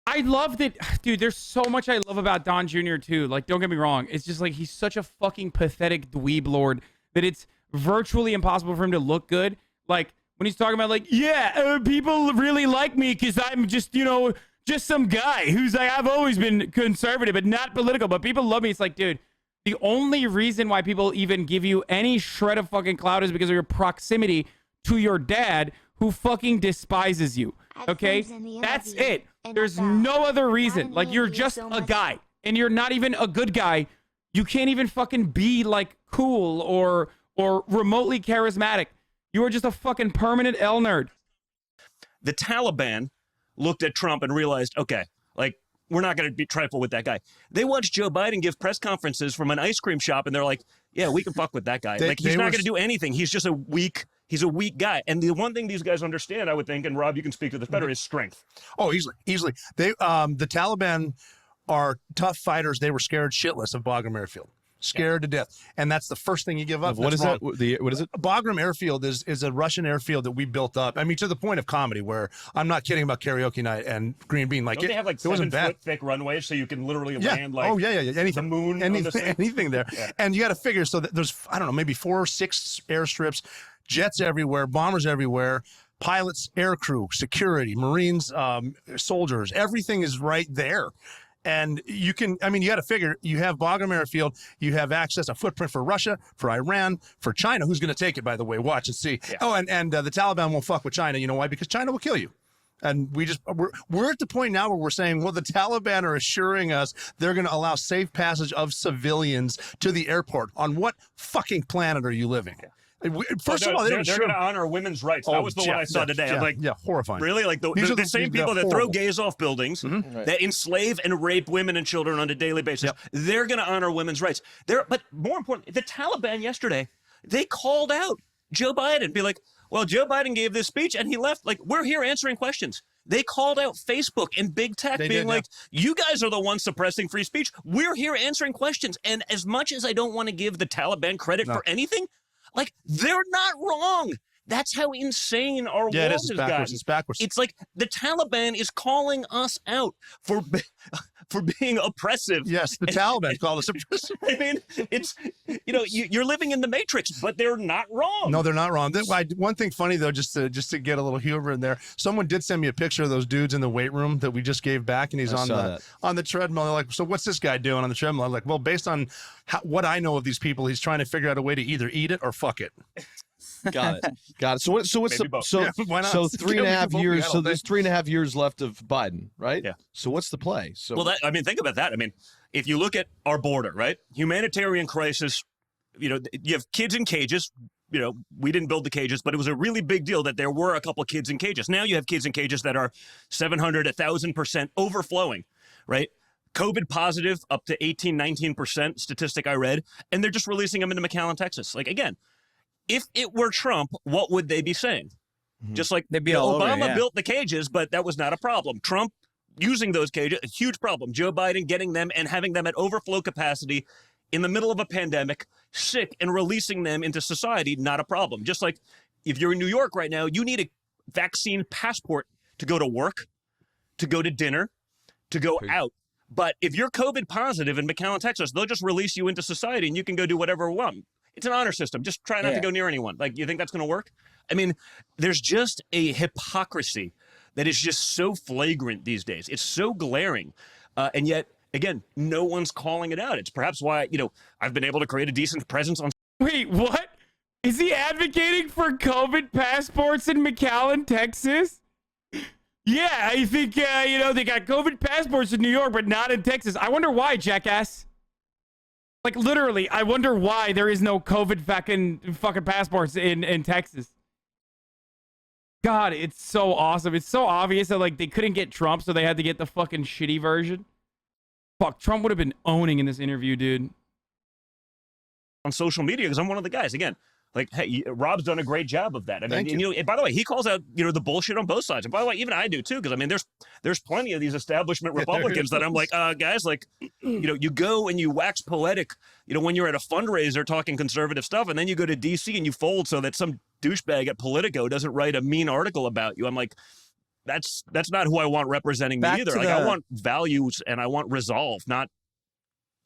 I loved it. Dude, there's so much I love about Don Jr. too. Like, don't get me wrong. It's just like, he's such a fucking pathetic dweeb lord that it's virtually impossible for him to look good. Like, when he's talking about like, yeah, people really like me because I'm just, you know, just some guy who's like, I've always been conservative but not political, but people love me. It's like, dude, the only reason why people even give you any shred of fucking clout is because of your proximity to your dad, who fucking despises you. Okay? That's it. There's no other reason. Like, you're just a guy, and you're not even a good guy. You can't even fucking be like cool or or remotely charismatic. You are just a fucking permanent L nerd. The Taliban looked at Trump and realized, okay, like, we're not going to be trifle with that guy. They watched Joe Biden give press conferences from an ice cream shop, and they're like, yeah, we can fuck with that guy. Like, he's not going to do anything. He's just he's a weak guy. And the one thing these guys understand, I would think, and Rob, you can speak to this better, is strength. Oh, easily. They, the Taliban are tough fighters. They were scared shitless of Bagram Airfield. Scared to death, and that's the first thing you give up. What is that? What is it? Bagram Airfield is a Russian airfield that we built up. I mean, to the point of comedy, where I'm not kidding about karaoke night and Green Bean. Like, Don't they have like it wasn't 7 bad. foot thick runways so you can literally land like anything, the moon, anything there. Yeah. And you got to figure, so that there's, I don't know, maybe 4 or 6 airstrips, jets everywhere, bombers everywhere, pilots, aircrew, security, Marines, soldiers. Everything is right there. And you can, I mean, you got to figure, you have Bagram Airfield, you have access, a footprint for Russia, for Iran, for China, who's going to take it, by the way, watch and see. Yeah. Oh, and the Taliban won't fuck with China. You know why? Because China will kill you. And we're at the point now where we're saying, well, the Taliban are assuring us they're going to allow safe passage of civilians to the airport. On what fucking planet are you living? Yeah. First of all, they're going to honor women's rights. That was the one I saw today. I'm like, horrifying. Really? Like the same people that throw gays off buildings, that enslave and rape women and children on a daily basis. Yep. They're going to honor women's rights. But more importantly, the Taliban yesterday, they called out Joe Biden, be like, well, Joe Biden gave this speech and he left. Like, we're here answering questions. They called out Facebook and big tech, being like, you guys are the ones suppressing free speech. We're here answering questions. And as much as I don't want to give the Taliban credit for anything, like, they're not wrong. That's how insane our world has gotten. It's backwards. It's like the Taliban is calling us out for being oppressive. Yes, the Taliban called us oppressive. I mean, it's, you're living in the Matrix, but they're not wrong. No, they're not wrong. One thing funny, though, just to get a little humor in there, someone did send me a picture of those dudes in the weight room that we just gave back, and he's on the treadmill. They're like, so what's this guy doing on the treadmill? I'm like, well, based on what I know of these people, he's trying to figure out a way to either eat it or fuck it. Got it. So what's why not? So 3.5 years. So there's 3.5 years left of Biden, right? Yeah. So what's the play? So well, think about that. I mean, if you look at our border, right? Humanitarian crisis. You have kids in cages. We didn't build the cages, but it was a really big deal that there were a couple of kids in cages. Now you have kids in cages that are 700, 1,000% overflowing, right? COVID positive up to 18, 19% statistic I read, and they're just releasing them into McAllen, Texas. Like, again, if it were Trump, what would they be saying? Mm-hmm. Just like Obama built the cages, but that was not a problem. Trump using those cages, a huge problem. Joe Biden getting them and having them at overflow capacity in the middle of a pandemic, sick, and releasing them into society, not a problem. Just like if you're in New York right now, you need a vaccine passport to go to work, to go to dinner, to go out. But if you're COVID positive in McAllen, Texas, they'll just release you into society and you can go do whatever you want. It's an honor system. Just try not to go near anyone. Like, you think that's going to work? I mean, there's just a hypocrisy that is just so flagrant these days. It's so glaring. And yet, again, no one's calling it out. It's perhaps why, I've been able to create a decent presence on. Wait, what? Is he advocating for COVID passports in McAllen, Texas? Yeah, I think, they got COVID passports in New York, but not in Texas. I wonder why, jackass. Like, literally, I wonder why there is no COVID fucking passports in Texas. God, it's so awesome. It's so obvious that, like, they couldn't get Trump, so they had to get the fucking shitty version. Fuck, Trump would have been owning in this interview, dude. On social media, because I'm one of the guys. Again, like, hey, Rob's done a great job of that. I mean, and by the way, he calls out, the bullshit on both sides. And by the way, even I do too, because I mean, there's plenty of these establishment Republicans that I'm like, guys, like, you go and you wax poetic, when you're at a fundraiser talking conservative stuff, and then you go to DC and you fold so that some douchebag at Politico doesn't write a mean article about you. I'm like, that's not who I want representing me either. Like, I want values and I want resolve, not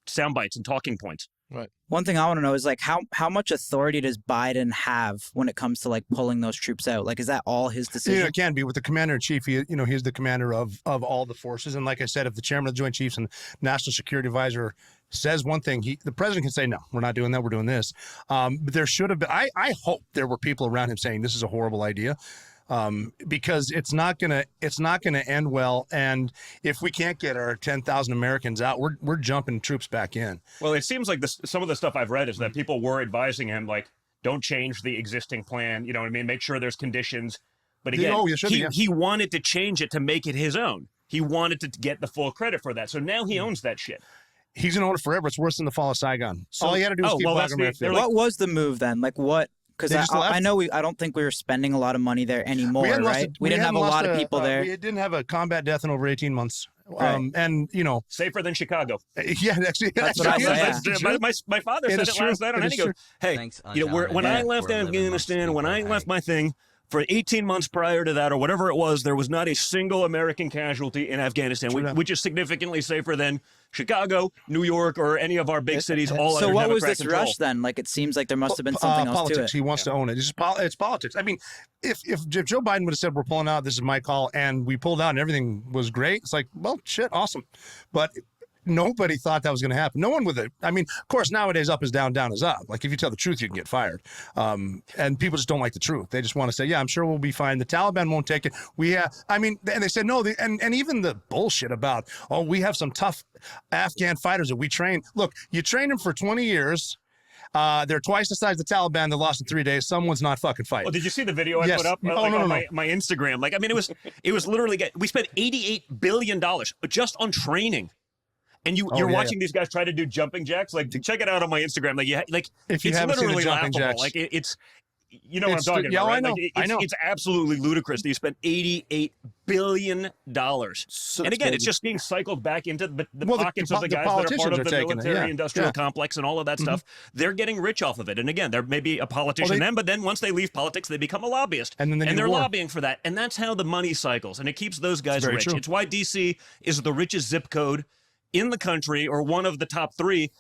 sound bites and talking points. Right. One thing I want to know is, like, how much authority does Biden have when it comes to, like, pulling those troops out? Like, is that all his decision? It can be. With the commander-in-chief, he's the commander of all the forces. And like I said, if the chairman of the Joint Chiefs and National Security Advisor says one thing, the president can say, no, we're not doing that, we're doing this. But there should have been, I hope there were people around him saying this is a horrible idea. Because it's not gonna end well, and if we can't get our 10,000 Americans out, we're jumping troops back in. Well, it seems like some of the stuff I've read is that people were advising him, like, don't change the existing plan. You know what I mean? Make sure there's conditions. But again, he wanted to change it to make it his own. He wanted to get the full credit for that. So now he owns that shit. He's going to own it forever. It's worse than the fall of Saigon. So, all you got to do is keep blogging. What was the move then? Like what? Because I know I don't think we were spending a lot of money there anymore, right? We didn't have a lot of people there. We didn't have a combat death in over 18 months. Right. And, you know. Safer than Chicago. Yeah, actually. That's what I said. My father said it last night on, and he goes, hey, you know, when I left Afghanistan, when I left my thing, for 18 months prior to that, or whatever it was, there was not a single American casualty in Afghanistan, which is significantly safer than Chicago, New York, or any of our big cities. All so what was this rush then? Like, it seems like there must have been something else politics. to it. He wants to own it. It's politics. I mean, if Joe Biden would have said, we're pulling out, this is my call, and we pulled out and everything was great, it's like, well, shit, awesome. But nobody thought that was going to happen. No one with it. I mean, of course, nowadays up is down, down is up. Like if you tell the truth, you can get fired. And people just don't like the truth. They just want to say, yeah, I'm sure we'll be fine. The Taliban won't take it. I mean, and they said no. And even the bullshit about, oh, we have some tough Afghan fighters that we train. Look, you train them for 20 years. They're twice the size of the Taliban. They lost in 3 days. Someone's not fucking fighting. Well, did you see the video I put up on my Instagram? Like, I mean, it was literally, we spent $88 billion just on training. And you're watching these guys try to do jumping jacks. Like, check it out on my Instagram. Like if you it's haven't literally seen the jumping laughable. jacks. Like it's you know what I'm talking about. Yeah, right? I know. Like, I know. It's absolutely ludicrous that you spent $88 billion. So and again, it's just being cycled back into the pockets of the guys that are part of the military-industrial complex and all of that stuff. They're getting rich off of it. And again, they're maybe a politician then, but then once they leave politics, they become a lobbyist. And they're lobbying for that. And that's how the money cycles. And it keeps those guys rich. True. It's why D.C. is the richest zip code in the country, or one of the top 3,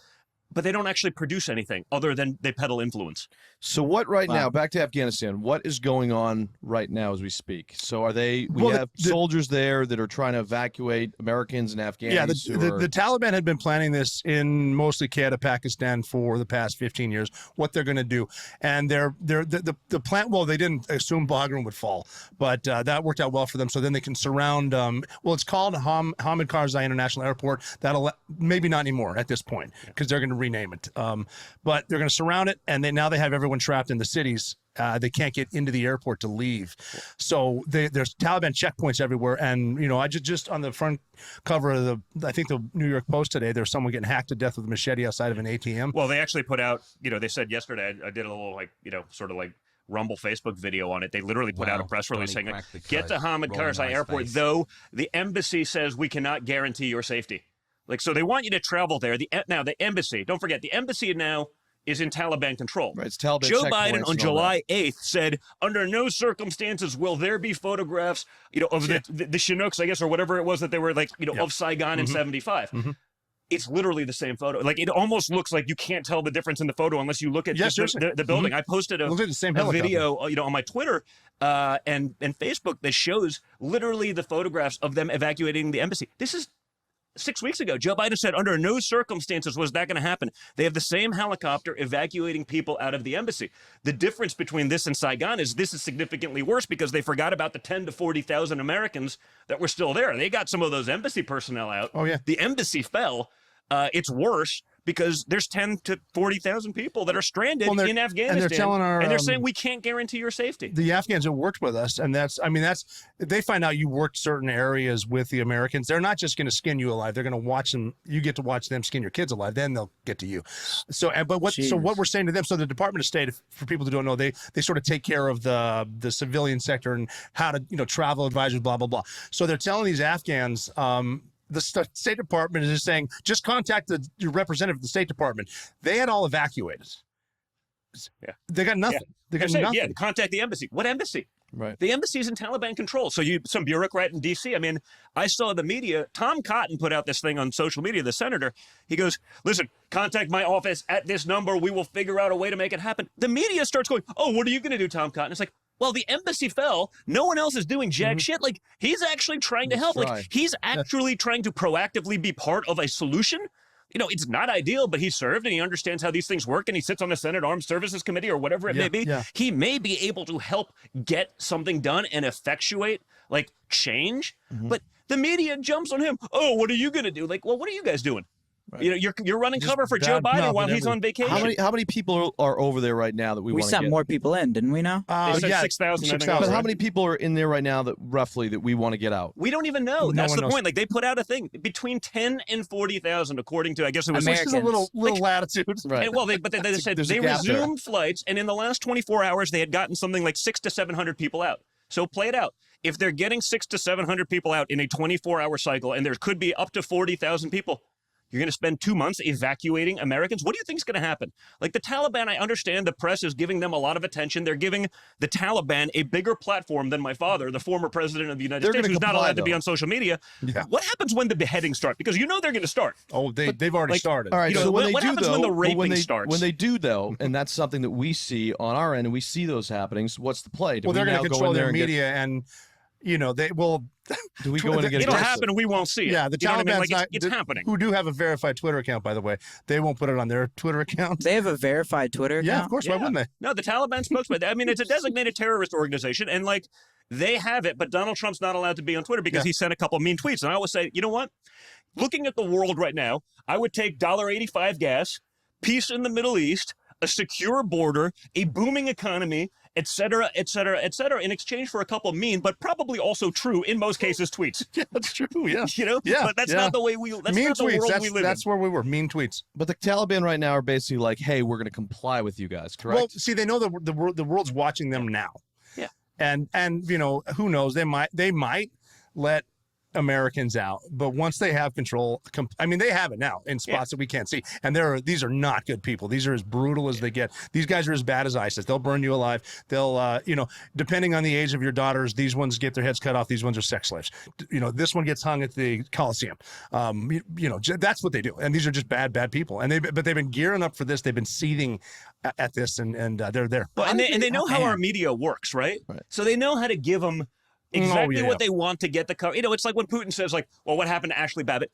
but they don't actually produce anything other than they peddle influence. So what now, back to Afghanistan, what is going on right now as we speak? So are we have soldiers there that are trying to evacuate Americans and Afghans? Yeah, the Taliban had been planning this in mostly Canada, Pakistan for the past 15 years, what they're going to do. And the plan, well, they didn't assume Bagram would fall, but that worked out well for them. So then they can surround, it's called Hamid Karzai International Airport. That'll, maybe not anymore at this point, because they're going to rename it. But they're going to surround it, and now they have everyone trapped in the cities. They can't get into the airport to leave. So there's Taliban checkpoints everywhere. And, you know, I just on the front cover of I think the New York Post today, there's someone getting hacked to death with a machete outside of an ATM. Well, they actually put out, you know, they said yesterday, I did a little, like, you know, sort of like Rumble Facebook video on it. They literally put out a press release saying, get to Hamid Karzai Airport, though the embassy says we cannot guarantee your safety. Like, so they want you to travel there. Now, the embassy, don't forget, the embassy now is in Taliban control. Right, it's Taliban. Joe Biden on July 8th said, under no circumstances will there be photographs, you know, of the Chinooks, I guess, or whatever it was that they were like, you know, of Saigon in 75. It's literally the same photo. Like, it almost looks like you can't tell the difference in the photo unless you look at just the building. I posted a video, you know, on my Twitter and Facebook that shows literally the photographs of them evacuating the embassy. This is 6 weeks ago. Joe Biden said under no circumstances was that going to happen. They have the same helicopter evacuating people out of the embassy. The difference between this and Saigon is this is significantly worse because they forgot about the 10 to 40,000 Americans that were still there. They got some of those embassy personnel out. Oh, yeah. The embassy fell. It's worse because there's 10 to 40,000 people that are stranded in Afghanistan. And they're saying we can't guarantee your safety. The Afghans that worked with us, and they find out you worked certain areas with the Americans. They're not just going to skin you alive. They're going to watch them. You get to watch them skin your kids alive. Then they'll get to you. So what we're saying to them, so the Department of State, for people who don't know, they sort of take care of the civilian sector and how to, you know, travel advisors, blah, blah, blah. So they're telling these Afghans, the State Department is just saying, just contact your representative of the State Department. They had all evacuated. Yeah. They got nothing. Yeah. They got nothing. Yeah, contact the embassy. What embassy? Right. The embassy's in Taliban control. So some bureaucrat in D.C. I mean, I saw the media. Tom Cotton put out this thing on social media, the senator. He goes, listen, contact my office at this number. We will figure out a way to make it happen. The media starts going, oh, what are you going to do, Tom Cotton? It's like, well, the embassy fell. No one else is doing jack shit. Like, he's actually trying to help. Like, he's actually trying to proactively be part of a solution. You know, it's not ideal, but he served and he understands how these things work, and he sits on the Senate Armed Services Committee or whatever it may be. Yeah. He may be able to help get something done and effectuate, like, change. But the media jumps on him. Oh, what are you going to do? Like, well, what are you guys doing? Right. You know, you're running Just cover for Joe bad Biden mouth while and he's on vacation. How many people are over there right now that we We want to sent get? more people in, didn't we? Now They said yeah, 6,000. I think. 6,000. But how many people are in there right now that roughly that we want to get out? We don't even know. No That's one the knows. point. Like they put out a thing between 10 and 40,000, according to I guess it was Americans. Which is a little latitude. Right. And, well, they said there's a they gap there. resumed flights, and in the last 24 hours, they had gotten something like 600 to 700 people out. So play it out. If they're getting 600 to 700 people out in a 24-hour cycle, and there could be up to 40,000 people, you're going to spend 2 months evacuating Americans? What do you think is going to happen? Like the Taliban, I understand the press is giving them a lot of attention. They're giving the Taliban a bigger platform than my father, the former president of the United They're States, gonna who's not comply, allowed to be though. on social media. Yeah. What happens when the beheadings start? Because you know they're going to start. Oh, they've already like, started. All right, You know, so when what they do happens though, when the but raping when they, starts? When they do though, and that's something that we see on our end, and we see those happenings. What's the play? Do Well, they're we going now to go control in there their and get- media, and they will. do we go in and get It'll aggressive? happen, and we won't see it. Yeah, the You know what I mean? Taliban's Like, not. it's happening. Who do have a verified Twitter account, by the way? They won't put it on their Twitter account. they have a verified Twitter account. Yeah, of course. Why Yeah. wouldn't they? No, the Taliban spokesman. I mean, it's a designated terrorist organization, and like they have it, but Donald Trump's not allowed to be on Twitter because he sent a couple mean tweets. And I always say, you know what? Looking at the world right now, I would take $1.85 gas, peace in the Middle East, a secure border, a booming economy, et cetera, et cetera, et cetera, in exchange for a couple mean, but probably also true in most cases, tweets. Yeah, that's true. Yeah. You know, Yeah, but that's yeah. not the way we. That's Mean not the tweets. world That's we live that's in. where we were. Mean tweets. But the Taliban right now are basically like, hey, we're going to comply with you guys, correct? Well, see, they know the world's watching them now. Yeah. And who knows? They might let Americans out, but once they have control, I mean, they have it now in spots that we can't see. And these are not good people. These are as brutal as they get. These guys are as bad as ISIS. They'll burn you alive. They'll, depending on the age of your daughters, these ones get their heads cut off. These ones are sex slaves. This one gets hung at the Coliseum. That's what they do. And these are just bad people. And they've been gearing up for this. They've been seething at this, and they're there. Well, and they know how our media works, right? So they know how to give them exactly what they want to get the cover. It's like when Putin says, like, well, what happened to Ashley Babbitt?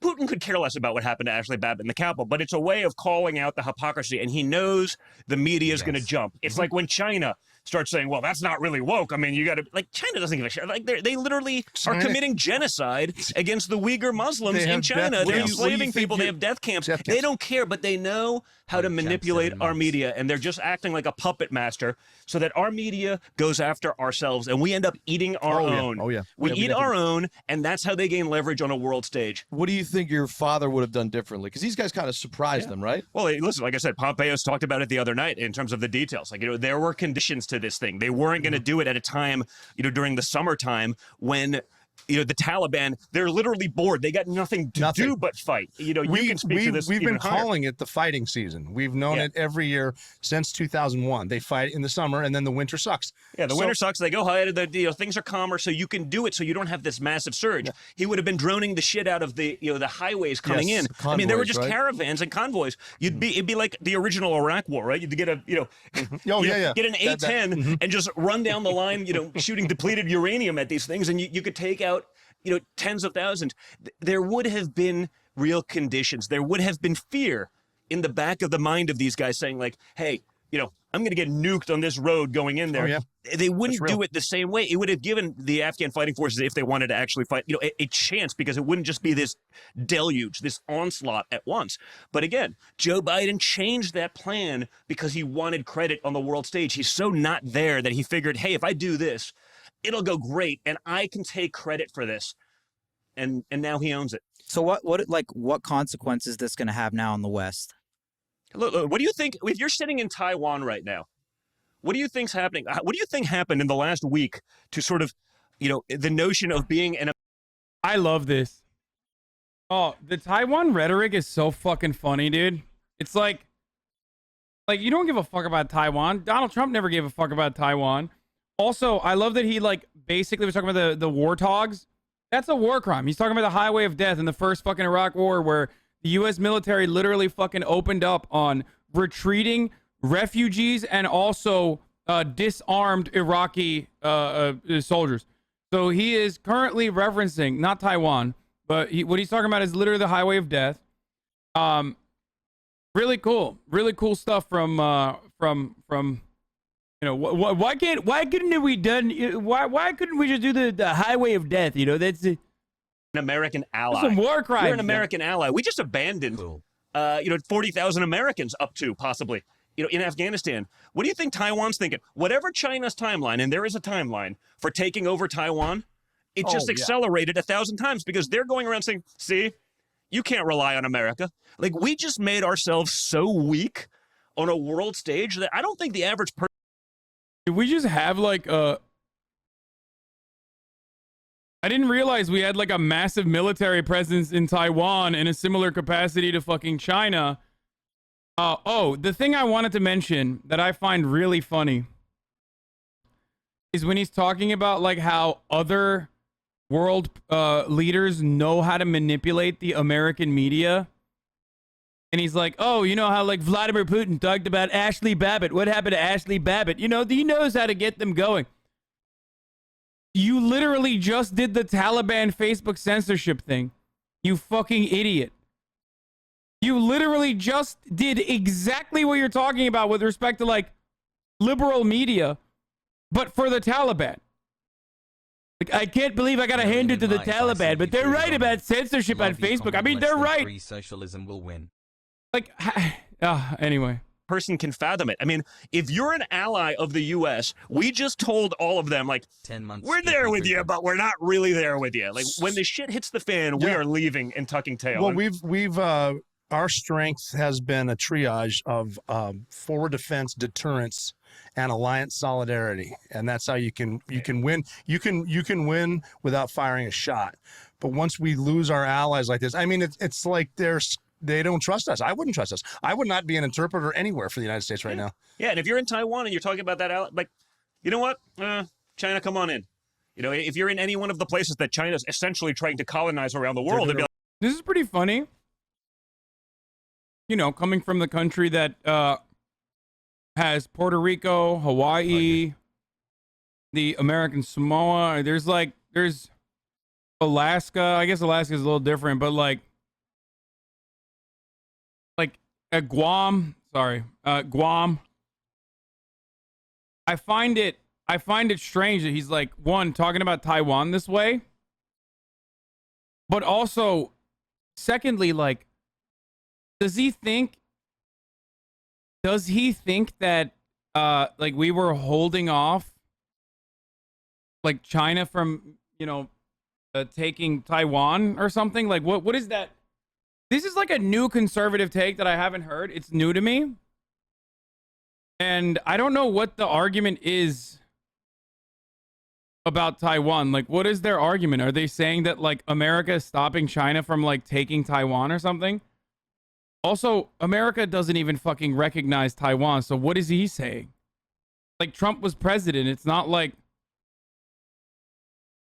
Putin could care less about what happened to Ashley Babbitt in the Capitol, but it's a way of calling out the hypocrisy, and he knows the media is going to jump. It's like when China starts saying, well, that's not really woke. I mean, you got to, like, China doesn't give a shit. Like, they literally are committing genocide against the Uyghur Muslims in China. They're enslaving people. They have death camps. They don't care, but they know how to manipulate our media, and they're just acting like a puppet master so that our media goes after ourselves, and we end up eating our own. Oh, yeah. We eat our own, and that's how they gain leverage on a world stage. What do you think your father would have done differently? Because these guys kind of surprised them, right? Well, hey, listen, like I said, Pompeo's talked about it the other night in terms of the details. Like, there were conditions to this thing. They weren't going to do it at a time, during the summertime when, the Taliban, they're literally bored. They got nothing to do but fight. You can speak to this. We've even been higher. calling it the fighting season. We've known it every year since 2001. They fight in the summer, and then the winter sucks. Yeah, the winter sucks. They go high. Things are calmer, so you can do it. So you don't have this massive surge. Yeah. He would have been droning the shit out of the the highways coming in. Convoys, I mean, there were just right? caravans and convoys. It'd be like the original Iraq War, right? You'd get a get an A-10 and just run down the line, shooting depleted uranium at these things, and you could take out tens of thousands. There would have been real conditions. There would have been fear in the back of the mind of these guys saying, like, hey, I'm going to get nuked on this road going in there. Oh, yeah. They wouldn't do it the same way. It would have given the Afghan fighting forces, if they wanted to actually fight, a chance, because it wouldn't just be this deluge, this onslaught at once. But again, Joe Biden changed that plan because he wanted credit on the world stage. He's so not there that he figured, hey, if I do this, it'll go great, and I can take credit for this. And now he owns it. So what consequences is this going to have now in the West? Look, what do you think, if you're sitting in Taiwan right now, what do you think's happening? What do you think happened in the last week to sort of, the notion of being an... I love this. Oh, the Taiwan rhetoric is so fucking funny, dude. It's like you don't give a fuck about Taiwan. Donald Trump never gave a fuck about Taiwan. Also, I love that he basically was talking about the warthogs. That's a war crime. He's talking about the highway of death in the first fucking Iraq war, where the U.S. military literally fucking opened up on retreating refugees and also disarmed Iraqi soldiers. So he is currently referencing, not Taiwan, but what he's talking about is literally the highway of death. Really cool stuff from why couldn't we just do the highway of death? That's American ally. Some war crimes. We're an American ally. We just abandoned, 40,000 Americans up to possibly, in Afghanistan. What do you think Taiwan's thinking? Whatever China's timeline, and there is a timeline for taking over Taiwan, it just accelerated 1,000 times because they're going around saying, see, you can't rely on America. Like, we just made ourselves so weak on a world stage that I don't think the average person. Did we just have like a... I didn't realize we had like a massive military presence in Taiwan in a similar capacity to fucking China. The thing I wanted to mention that I find really funny is when he's talking about like how other world leaders know how to manipulate the American media. And he's like, oh, you know how like Vladimir Putin talked about Ashley Babbitt. What happened to Ashley Babbitt? You know, he knows how to get them going. You literally just did the Taliban Facebook censorship thing. You fucking idiot. You literally just did exactly what you're talking about with respect to like liberal media, but for the Taliban. Like, I can't believe I gotta hand it to the Taliban, but they're right about censorship on Facebook. I mean, they're right. Free socialism will win. Like, anyway. Person can fathom it. I mean, if you're an ally of the U.S., we just told all of them, like, 10 months. We're there with you, but we're not really there with you. Like, when the shit hits the fan, we are leaving and tucking tail. Well, we've our strength has been a triage of forward defense, deterrence, and alliance solidarity, and that's how you can win. You can win without firing a shot. But once we lose our allies like this, I mean, it's like they don't trust us. I wouldn't trust us. I would not be an interpreter anywhere for the United States right now. Yeah, and if you're in Taiwan and you're talking about that, like, you know what? China, come on in. You know, if you're in any one of the places that China's essentially trying to colonize around the world, they'd be like, this is pretty funny. You know, coming from the country that has Puerto Rico, Hawaii, the American Samoa. There's Alaska. I guess Alaska is a little different, but like Guam. Guam. I find it strange that he's like, one, talking about Taiwan this way, but also, secondly, like, does he think that like we were holding off like China from, taking Taiwan or something? Like, what is that? This is like a new conservative take that I haven't heard. It's new to me. And I don't know what the argument is about Taiwan. Like, what is their argument? Are they saying that like America is stopping China from like taking Taiwan or something? Also, America doesn't even fucking recognize Taiwan. So what is he saying? Like, Trump was president. It's not like,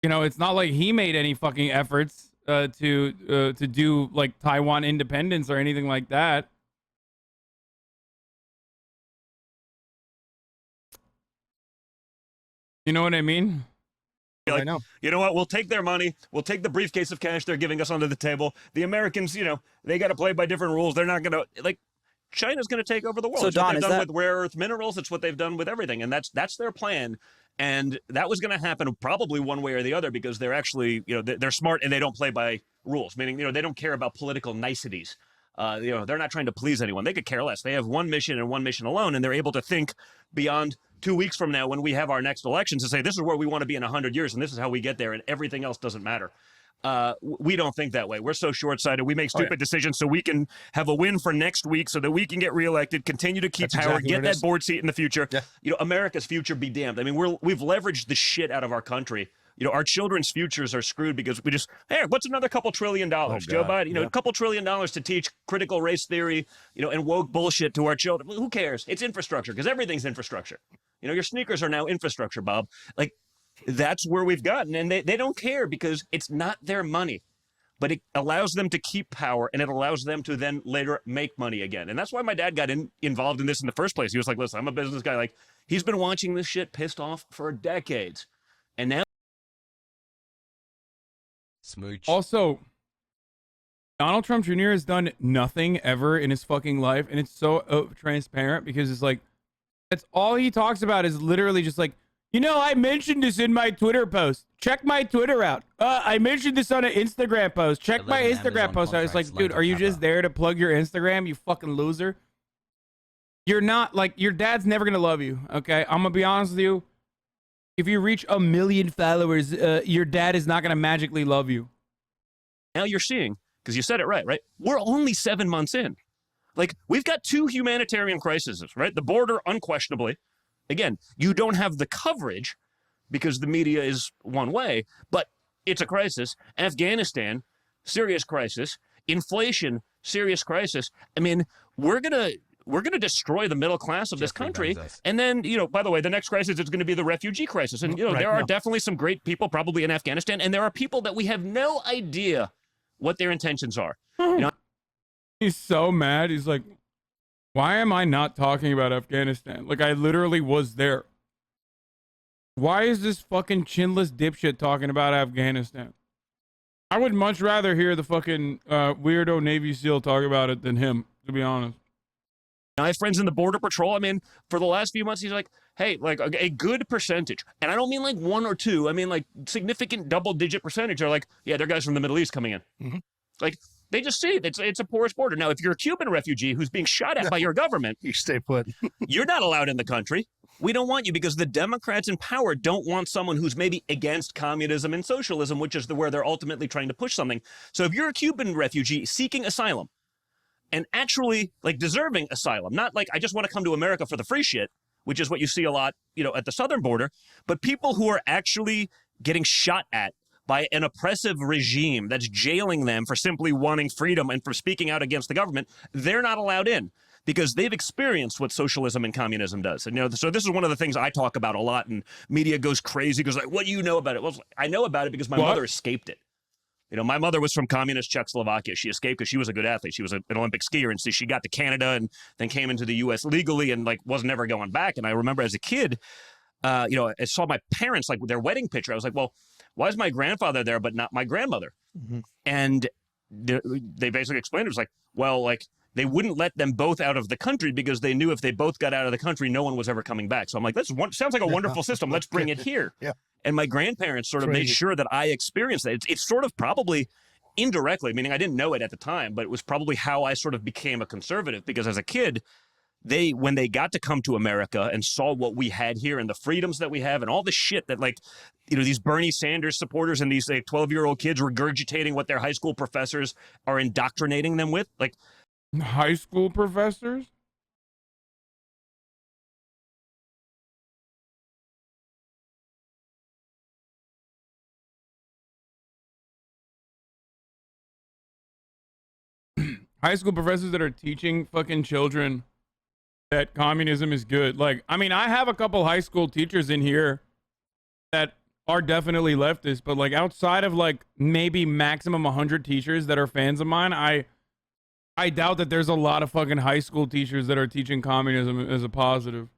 it's not like he made any fucking efforts to do like Taiwan independence or anything like that. You know what I mean? Like, I know. You know what? We'll take their money. We'll take the briefcase of cash they're giving us under the table. The Americans, they got to play by different rules. They're not going to, like, China's going to take over the world. So, it's Don, what they've done with rare earth minerals. It's what they've done with everything. And that's their plan. And that was going to happen probably one way or the other because they're actually, they're smart and they don't play by rules, meaning, they don't care about political niceties. They're not trying to please anyone. They could care less. They have one mission and one mission alone, and they're able to think beyond 2 weeks from now when we have our next elections to say, this is where we want to be in 100 years, and this is how we get there, and everything else doesn't matter. We don't think that way. We're so short-sighted. We make stupid decisions so we can have a win for next week so that we can get reelected, continue to keep power, get that board seat in the future. Yeah. America's future be damned. I mean, we've leveraged the shit out of our country. Our children's futures are screwed because we just, hey, what's another couple $1 trillion? Joe Biden, a couple $1 trillion to teach critical race theory, and woke bullshit to our children. Who cares? It's infrastructure because everything's infrastructure. Your sneakers are now infrastructure, Bob. Like, that's where we've gotten. And they don't care because it's not their money. But it allows them to keep power, and it allows them to then later make money again. And that's why my dad got involved in this in the first place. He was like, listen, I'm a business guy. Like, he's been watching this shit pissed off for decades. And now. Smooch. Also, Donald Trump Jr. has done nothing ever in his fucking life, and it's so transparent because it's like, that's all he talks about is literally just like, You know, I mentioned this in my Twitter post. Check my Twitter out. I mentioned this on an Instagram post. Check my Instagram post. I was like, dude, are you just there to plug your Instagram, you fucking loser? You're not, like, your dad's never going to love you, okay? I'm going to be honest with you. If you reach 1 million followers, your dad is not going to magically love you. Now you're seeing, because you said it right? We're only 7 months in. Like, we've got 2 humanitarian crises, right? The border, unquestionably. Again, you don't have the coverage because the media is one way, but it's a crisis. Afghanistan, serious crisis. Inflation, serious crisis. I mean, we're gonna destroy the middle class of this country. And then, you know, by the way, the next crisis is going to be the refugee crisis. And, you know, there are definitely some great people probably in Afghanistan, and there are people that we have no idea what their intentions are. You know, he's so mad. He's like, why am I not talking about Afghanistan? Like, I literally was there. Why is this fucking chinless dipshit talking about Afghanistan? I would much rather hear the fucking weirdo Navy SEAL talk about it than him, to be honest. I have friends in the Border Patrol. I mean, for the last few months, he's like, hey, like a good percentage. And I don't mean like 1 or 2. I mean like significant double-digit percentage are like, yeah, they're guys from the Middle East coming in. Mm-hmm. Like, they just see it. It's a porous border. Now, if you're a Cuban refugee who's being shot at by your government, you stay put. You're not allowed in the country. We don't want you because the Democrats in power don't want someone who's maybe against communism and socialism, which is where they're ultimately trying to push something. So if you're a Cuban refugee seeking asylum and actually like deserving asylum, not like I just want to come to America for the free shit, which is what you see a lot, you know, at the southern border, but people who are actually getting shot at by an oppressive regime that's jailing them for simply wanting freedom and for speaking out against the government, they're not allowed in because they've experienced what socialism and communism does. And, you know, so this is one of the things I talk about a lot, and media goes crazy, goes like, what do you know about it? Well, I know about it because my mother escaped it. You know, my mother was from communist Czechoslovakia. She escaped because she was a good athlete. She was an Olympic skier, and so she got to Canada and then came into the U.S. legally and, like, was never going back. And I remember as a kid, you know, I saw my parents, like, with their wedding picture. I was like, well, why is my grandfather there but not my grandmother? Mm-hmm. And they basically explained it was like, well, like, they wouldn't let them both out of the country because they knew if they both got out of the country, no one was ever coming back. So I'm like, sounds like a wonderful system. Let's bring it here. Yeah. And my grandparents sort of made sure that I experienced that. It's sort of probably indirectly, meaning I didn't know it at the time, but it was probably how I sort of became a conservative because as a kid, when they got to come to America and saw what we had here and the freedoms that we have and all the shit that, like, you know, these Bernie Sanders supporters and these 12-year-old kids regurgitating what their high school professors are indoctrinating them with, like, high school professors? High school professors that are teaching fucking children that communism is good. Like, I mean, I have a couple high school teachers in here that are definitely leftist, but like outside of like maybe maximum 100 teachers that are fans of mine, I doubt that there's a lot of fucking high school teachers that are teaching communism as a positive.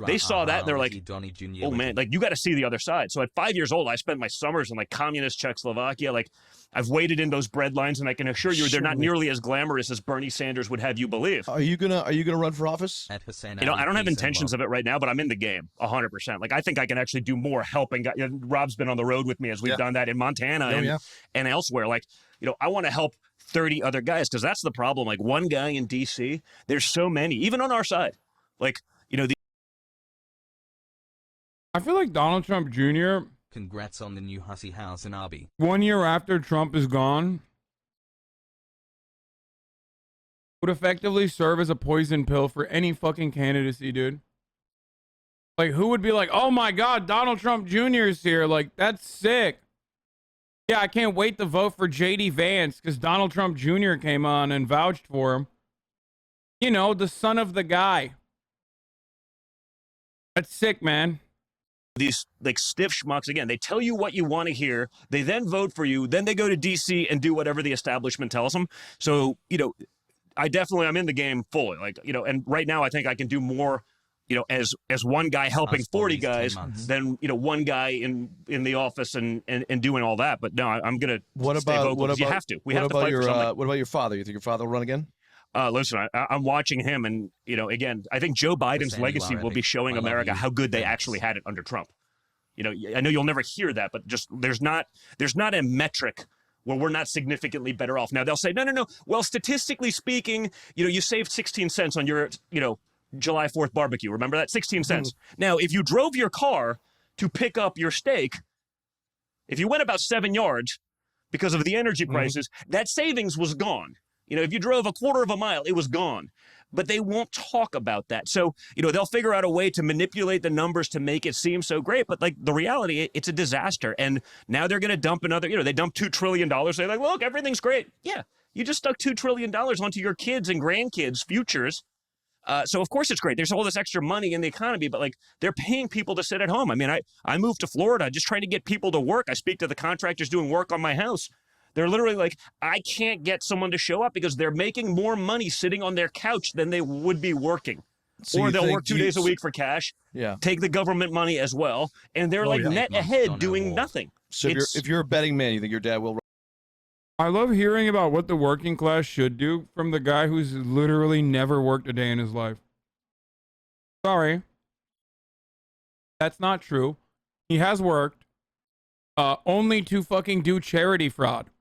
They saw that and they're like, oh man, like you got to see the other side. So at 5 years old, I spent my summers in like communist Czechoslovakia. Like I've waited in those bread lines, and I can assure you they're not nearly as glamorous as Bernie Sanders would have you believe. Are you gonna run for office? You know, I don't have intentions of it right now, but I'm in the game 100%. Like I think I can actually do more helping. You know, Rob's been on the road with me as we've done that in Montana and elsewhere. Like, you know, I want to help 30 other guys because that's the problem. Like one guy in DC, there's so many, even on our side. Like, you know, I feel like Donald Trump Jr. Congrats on the new Hasanabi. 1 year after Trump is gone, would effectively serve as a poison pill for any fucking candidacy, dude. Like, who would be like, oh my God, Donald Trump Jr. is here. Like, that's sick. Yeah, I can't wait to vote for J.D. Vance because Donald Trump Jr. came on and vouched for him. You know, the son of the guy. That's sick, man. These like stiff schmucks, again, they tell you what you want to hear. They then vote for you. Then they go to DC and do whatever the establishment tells them. So, you know, I'm in the game fully. Like, you know, and right now I think I can do more, you know, as one guy helping 40 guys than, you know, one guy in the office and doing all that. But no, I'm going to stay vocal. You have to. We have to fight for something. What about your father? You think your father will run again? Listen, I'm watching him, and again, I think Joe Biden's legacy will be showing America how good they actually had it under Trump. I know you'll never hear that, but just there's not a metric where we're not significantly better off. Now they'll say, no. Well, statistically speaking, you saved 16 cents on your July 4th barbecue. Remember that? 16 cents. Now, if you drove your car to pick up your steak, if you went about 7 yards because of the energy prices, that savings was gone. If you drove a quarter of a mile, it was gone. But they won't talk about that. So, they'll figure out a way to manipulate the numbers to make it seem so great. But, the reality, it's a disaster. And now they're going to dump another, they dump $2 trillion. They're like, look, everything's great. Yeah, you just stuck $2 trillion onto your kids' and grandkids' futures. So, of course, it's great. There's all this extra money in the economy, but, they're paying people to sit at home. I mean, I moved to Florida just trying to get people to work. I speak to the contractors doing work on my house. They're literally like, I can't get someone to show up because they're making more money sitting on their couch than they would be working. So or they'll work 2 days a week for cash, take the government money as well, and they're net ahead doing nothing. So if you're a betting man, you think your dad will... I love hearing about what the working class should do from the guy who's literally never worked a day in his life. Sorry. That's not true. He has worked, only to fucking do charity fraud.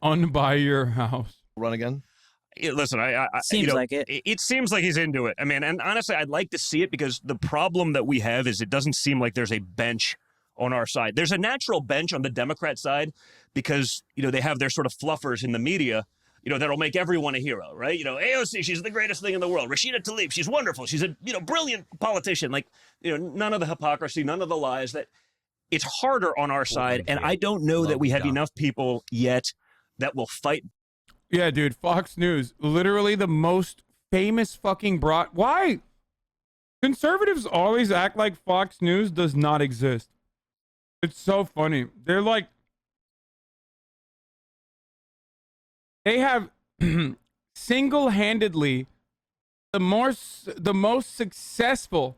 Unbuy your house. Run again? Listen, seems like it. It seems like he's into it. I mean, and honestly, I'd like to see it because the problem that we have is it doesn't seem like there's a bench on our side. There's a natural bench on the Democrat side because, they have their sort of fluffers in the media, that'll make everyone a hero, right? AOC, she's the greatest thing in the world. Rashida Tlaib, she's wonderful. She's a, brilliant politician. None of the hypocrisy, none of the lies. That it's harder on our side, and I don't know that we have enough people yet that will fight. Yeah, dude, Fox News, literally the most famous fucking Why? Conservatives always act like Fox News does not exist. It's so funny. They're like, they have single-handedly the most successful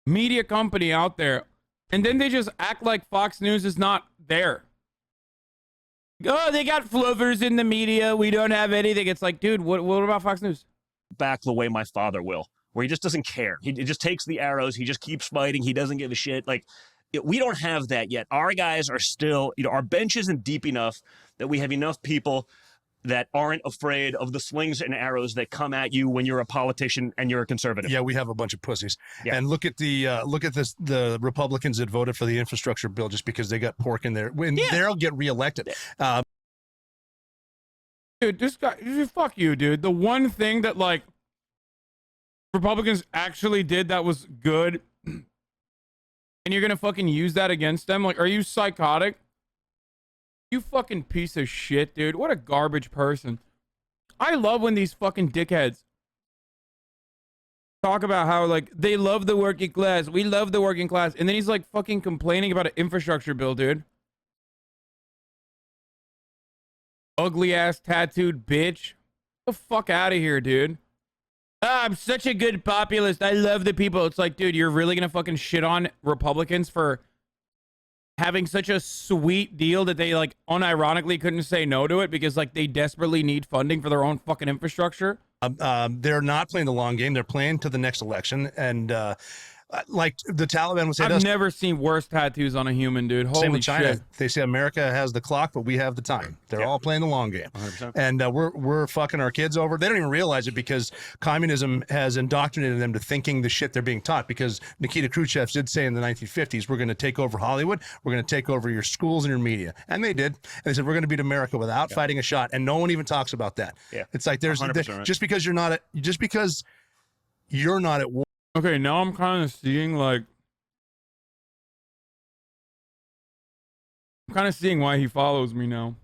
media company out there, and then they just act like Fox News is not there. Oh, they got fluffers in the media. We don't have anything. It's like, dude, what about Fox News? Back the way my father will, where he just doesn't care. He just takes the arrows. He just keeps fighting. He doesn't give a shit. We don't have that yet. Our guys are still, our bench isn't deep enough that we have enough people that aren't afraid of the slings and arrows that come at you when you're a politician and you're a conservative. Yeah, we have a bunch of pussies. Yeah. And look at the Republicans that voted for the infrastructure bill just because they got pork in there. They'll get reelected. Dude, this guy, fuck you, dude. The one thing that Republicans actually did that was good, and you're gonna fucking use that against them? Are you psychotic? You fucking piece of shit, dude. What a garbage person. I love when these fucking dickheads talk about how, they love the working class. We love the working class. And then he's, fucking complaining about an infrastructure bill, dude. Ugly-ass tattooed bitch. Get the fuck out of here, dude. I'm such a good populist. I love the people. It's like, dude, you're really gonna fucking shit on Republicans for having such a sweet deal that they unironically couldn't say no to it because they desperately need funding for their own fucking infrastructure. They're not playing the long game. They're playing to the next election. And the Taliban would say, I've never seen worse tattoos on a human, dude. Holy same with China. shit. They say America has the clock, but we have the time. They're all playing the long game. 100%. And we're fucking our kids over. They don't even realize it because communism has indoctrinated them to thinking the shit they're being taught. Because Nikita Khrushchev did say in the 1950s, we're going to take over Hollywood. We're going to take over your schools and your media. And they did. And they said, we're going to beat America without fighting a shot. And no one even talks about that. Yeah. It's like just because you're not at war. Okay, now I'm kind of seeing why he follows me now.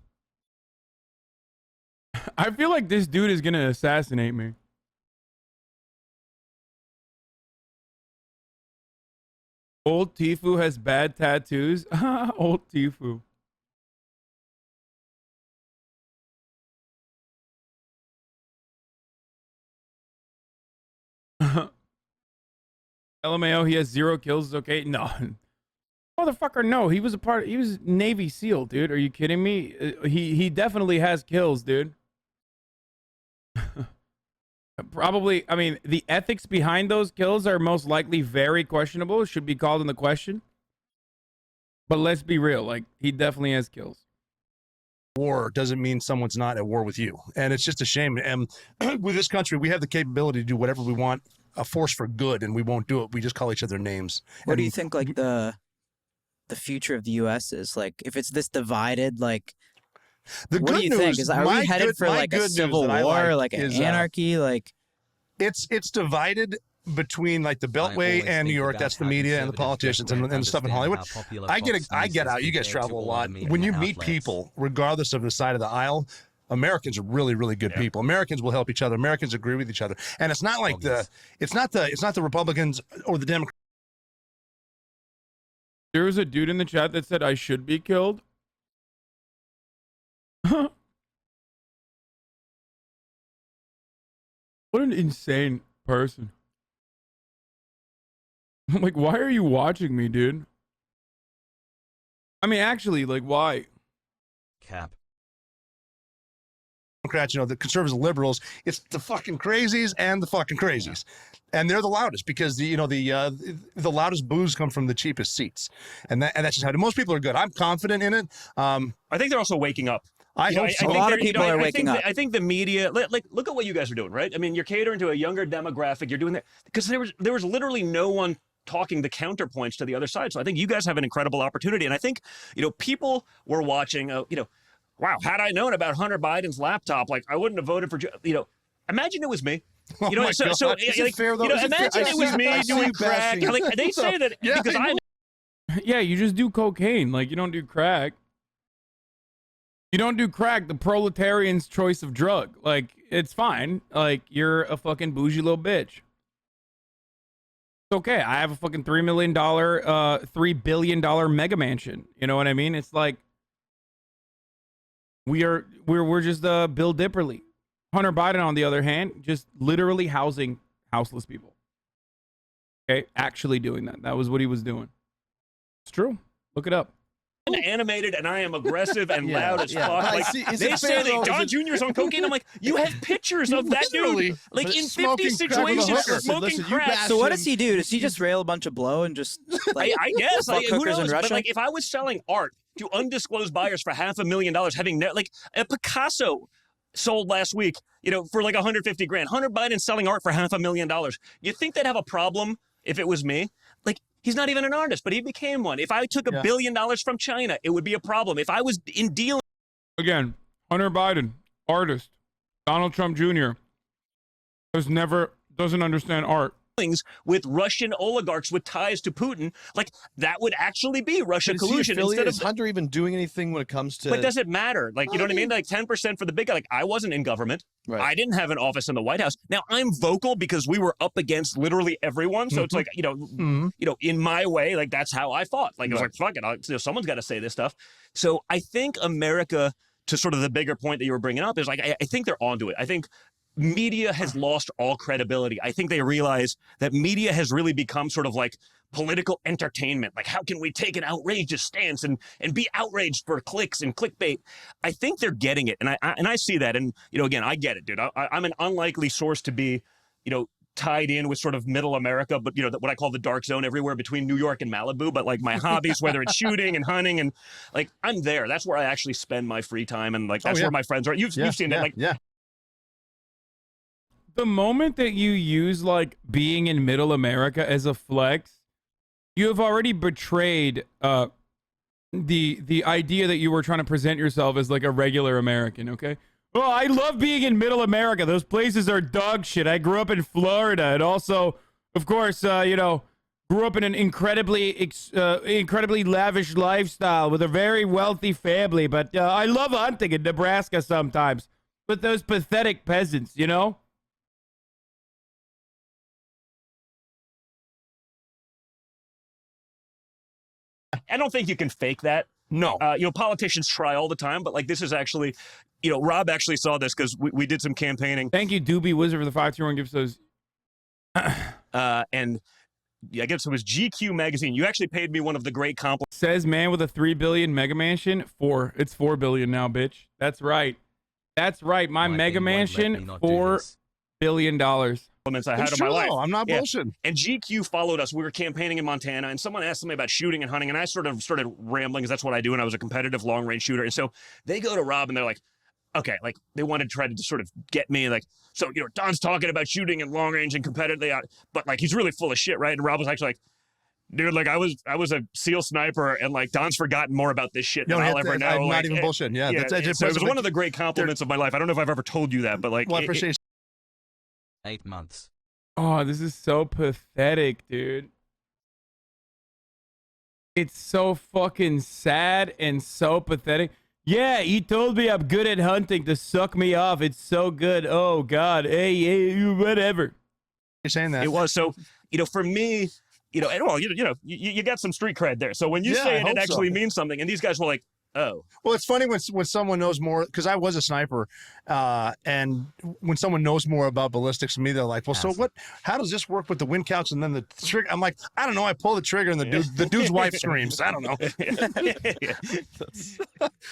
I feel like this dude is gonna assassinate me. Old Tifu has bad tattoos. Old Tifu. LMAO, he has 0 kills. Okay, no. Motherfucker, no. He was Navy SEAL, dude. Are you kidding me? He definitely has kills, dude. Probably, I mean, the ethics behind those kills are most likely very questionable. Should be called into question. But let's be real, like, he definitely has kills. War doesn't mean someone's not at war with you. And it's just a shame. And with this country, we have the capability to do whatever we want, a force for good, and we won't do it. We just call each other names. What do you think, like, the future of the U.S. is? Like, if it's this divided, like, the what good do you news, think? Are we headed for, like, a civil war, like an anarchy? Like, it's divided between, like, the Beltway and New York. That's the media and the politicians and the stuff in Hollywood. I get out. You guys travel a lot. When you meet people, regardless of the side of the aisle, Americans are really, really good people. Americans will help each other. Americans agree with each other. And it's not like it's not the Republicans or the Democrats. There was a dude in the chat that said I should be killed. What an insane person. I'm like, why are you watching me, dude? I mean, actually, like, why? Cap. Democrats, you know, the conservatives, the liberals, it's the fucking crazies and the fucking crazies. And they're the loudest because the loudest boos come from the cheapest seats. And that's just how most people are good. I'm confident in it. I think they're also waking up. I hope so. A lot of people are waking up. I think the media, like, look at what you guys are doing, right? I mean, you're catering to a younger demographic. You're doing that because there was literally no one talking the counterpoints to the other side. So I think you guys have an incredible opportunity. And I think, you know, people were watching, you know, wow, had I known about Hunter Biden's laptop, like, I wouldn't have voted for, you know, imagine it was me. You know, imagine it was me doing crack. Like, they say that because I know. Yeah, you just do cocaine. Like, you don't do crack. You don't do crack, the proletarian's choice of drug. Like, it's fine. Like, you're a fucking bougie little bitch. It's okay. I have a fucking $3 billion mega mansion. You know what I mean? It's like, we're just Bill Dipperly. Hunter Biden, on the other hand, just literally housing houseless people. Okay, actually doing that. That was what he was doing. It's true. Look it up. Animated, and I am aggressive and loud as fuck. Like, they say that Don Jr.'s on cocaine. I'm like, you have pictures of that dude, like, in 50 situations smoking crack. So what does he do? Does he just rail a bunch of blow and just, like, I guess, fuck like, who hookers in knows? But, Russia? like, if I was selling art to undisclosed buyers for $500,000, having like a Picasso sold last week, you know, for like 150 grand. Hunter Biden selling art for $500,000. You think they'd have a problem if it was me? Like, he's not even an artist, but he became one. If I took $1 billion from China, it would be a problem. If I was in dealing. Again, Hunter Biden, artist. Donald Trump Jr. doesn't understand art. With Russian oligarchs with ties to Putin, like, that would actually be Russia collusion. Instead of is Hunter even doing anything when it comes to? But does it matter? Like, you know what I mean? Like 10% for the big guy. Like, I wasn't in government. Right. I didn't have an office in the White House. Now I'm vocal because we were up against literally everyone. So it's like, you know, in my way, like, that's how I fought. Like, it was like, fuck it, you know, someone's got to say this stuff. So I think America, to sort of the bigger point that you were bringing up, is like, I think they're onto it. I think media has lost all credibility. I think they realize that media has really become sort of like political entertainment. Like, how can we take an outrageous stance and be outraged for clicks and clickbait? I think they're getting it. And I see that. And, you know, again, I get it, dude. I'm an unlikely source to be, you know, tied in with sort of middle America, but, you know, what I call the dark zone everywhere between New York and Malibu. But, like, my hobbies, whether it's shooting and hunting, and, like, I'm there. That's where I actually spend my free time. And, like, that's where my friends are. You've seen it. Like, The moment that you use, like, being in middle America as a flex, you have already betrayed the idea that you were trying to present yourself as, like, a regular American, okay? Oh, I love being in middle America. Those places are dog shit. I grew up in Florida, and also, of course, you know, grew up in an incredibly lavish lifestyle with a very wealthy family. But I love hunting in Nebraska sometimes with those pathetic peasants, you know? I don't think you can fake that. No. You know, politicians try all the time, but, like, this is actually, you know, Rob actually saw this because we did some campaigning. Thank you, Doobie Wizard, for the 521 gifts. Those. And I guess it was GQ magazine. You actually paid me one of the great compliments. Says man with a 3 billion mega mansion. It's 4 billion now, bitch. That's right. That's right. My mega mansion, $4 billion. Compliments I had It's in my true, life. though. I'm not Yeah. bullshitting. And GQ followed us. We were campaigning in Montana, and someone asked me about shooting and hunting, and I sort of started rambling because that's what I do, and I was a competitive long-range shooter. And so they go to Rob, and they're like, okay, like they wanted to try to sort of get me, like, so, you know, Don's talking about shooting and long-range and competitively, but like he's really full of shit, right? And Rob was actually like, dude, like I was a SEAL sniper, and like Don's forgotten more about this shit than I'll ever know. I'm like, not even bullshitting. Yeah, so it was one of the great compliments of my life. I don't know if I've ever told you that, but like, Well, I appreciate 8 months. Oh, this is so pathetic, dude. It's so fucking sad and so pathetic. Yeah, he told me I'm good at hunting to suck me off. It's so good. Oh, God. Hey, whatever. you're saying that. it was so, you know, for me, you know, and well, you got some street cred there. So when you Yeah, say I it, hope it actually so. means something, and these guys were like, oh, Well, it's funny when someone knows more, because I was a sniper, and when someone knows more about ballistics than me, they're like, well, so what? How does this work with the wind counts and then the trigger? I'm like, I don't know. I pull the trigger and the dude's wife screams. I don't know.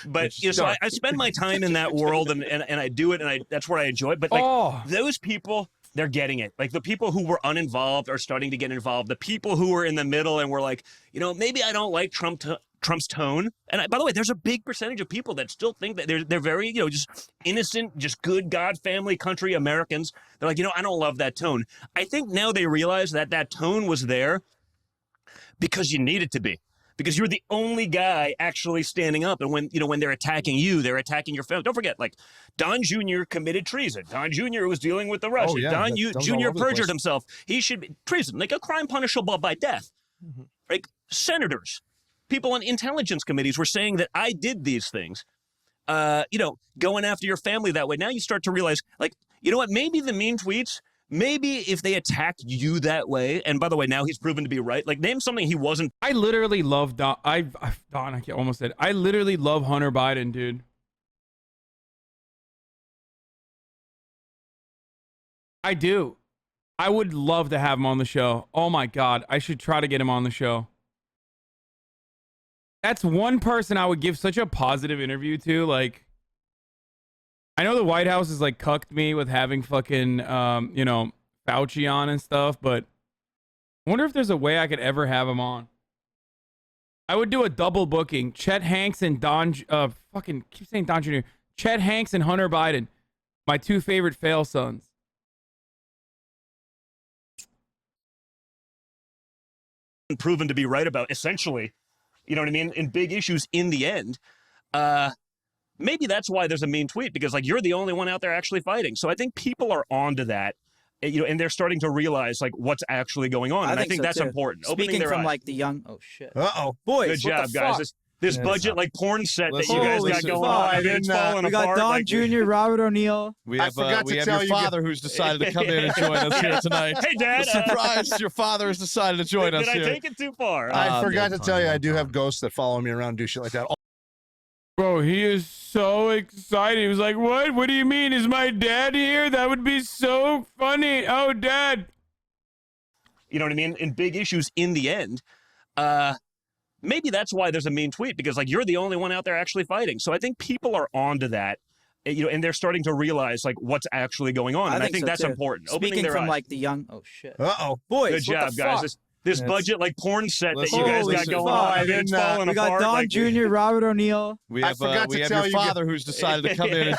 But you know, so I spend my time in that world, and I do it, and that's what I enjoy. But like those people, they're getting it. Like the people who were uninvolved are starting to get involved. The people who were in the middle and were like, you know, maybe I don't like Trump's tone. And by the way, there's a big percentage of people that still think that they're very, you know, just innocent, just good God, family, country Americans. They're like, you know, I don't love that tone. I think now they realize that that tone was there because you need it to be. Because you're the only guy actually standing up. And when, you know, when they're attacking you, they're attacking your family. Don't forget, like, Don Jr. committed treason. Don Jr. was dealing with the Russians. yeah, Don that was all Jr. over the perjured place. himself. He should be treason, like a crime punishable by death. Like senators, people on intelligence committees were saying that I did these things. You know, going after your family that way. Now you start to realize, like, you know what? Maybe the mean tweets, maybe if they attacked you that way, and by the way, now he's proven to be right. Like, name something he wasn't. I literally love Don. I almost said. I literally love Hunter Biden, dude. I do. I would love to have him on the show. Oh my God. I should try to get him on the show. That's one person I would give such a positive interview to. Like, I know the White House has like cucked me with having fucking, you know, Fauci on and stuff, but I wonder if there's a way I could ever have him on. I would do a double booking. Chet Hanks and fucking keep saying Don Jr. Chet Hanks and Hunter Biden. My two favorite fail sons. Proven to be right about, essentially, you know what I mean, in big issues in the end. Maybe that's why there's a mean tweet, because like you're the only one out there actually fighting. So I think people are onto that, you know, and they're starting to realize like what's actually going on. And I think that's important. Speaking their from eyes. like the young, oh shit. Good Boys, what job, the guys. fuck? This budget like porn set that you guys Holy got fuck. going on. I mean, it's falling We got apart. Don like, Jr., Robert O'Neill. We have forgot to your tell you- father who's decided to come in and join us here tonight. Hey, Dad. Surprise! Your father has decided to join us Did I here. take it too far? I forgot to tell you, I do have ghosts that follow me around and do shit like that. Bro, he is so excited. He was like, what? What do you mean? Is my dad here? That would be so funny. Oh, Dad. You know what I mean? In big issues in the end. Maybe that's why there's a mean tweet, because like you're the only one out there actually fighting. So I think people are onto that, you know, and they're starting to realize like what's actually going on. And I think so, that's too. important. Speaking Opening their from eyes. like the young, oh shit. Boys, Good job, what the guys. fuck? This budget like porn set that you guys Holy got going fuck. on. I mean, it's falling We got apart. Don like, Jr., Robert O'Neill. We have, forgot to we have tell your you- father who's decided to come in and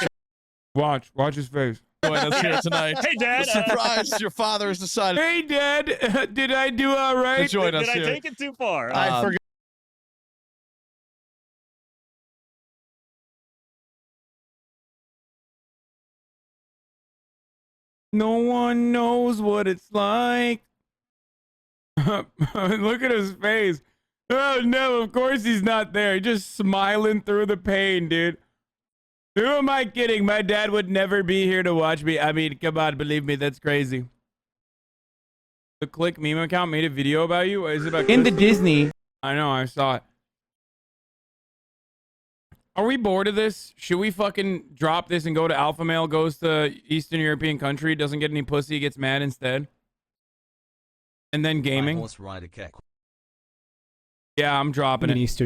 Watch his face. join us here tonight. Hey, Dad. Surprise! Your father has decided Hey, Dad. Did I do all to right? join us Did I here. take it too far? I forgot. No one knows what it's like. Look at his face. Oh, no, of course he's not there. He's just smiling through the pain, dude. Who am I kidding? My dad would never be here to watch me. I mean, come on, believe me, that's crazy. The Click meme account made a video about you? What is it about? In the Disney. I know, I saw it. Are we bored of this? Should we fucking drop this and go to Alpha Male, goes to Eastern European country, doesn't get any pussy, gets mad instead? And then gaming? Horse rider keck. Yeah, I'm dropping it. Eastern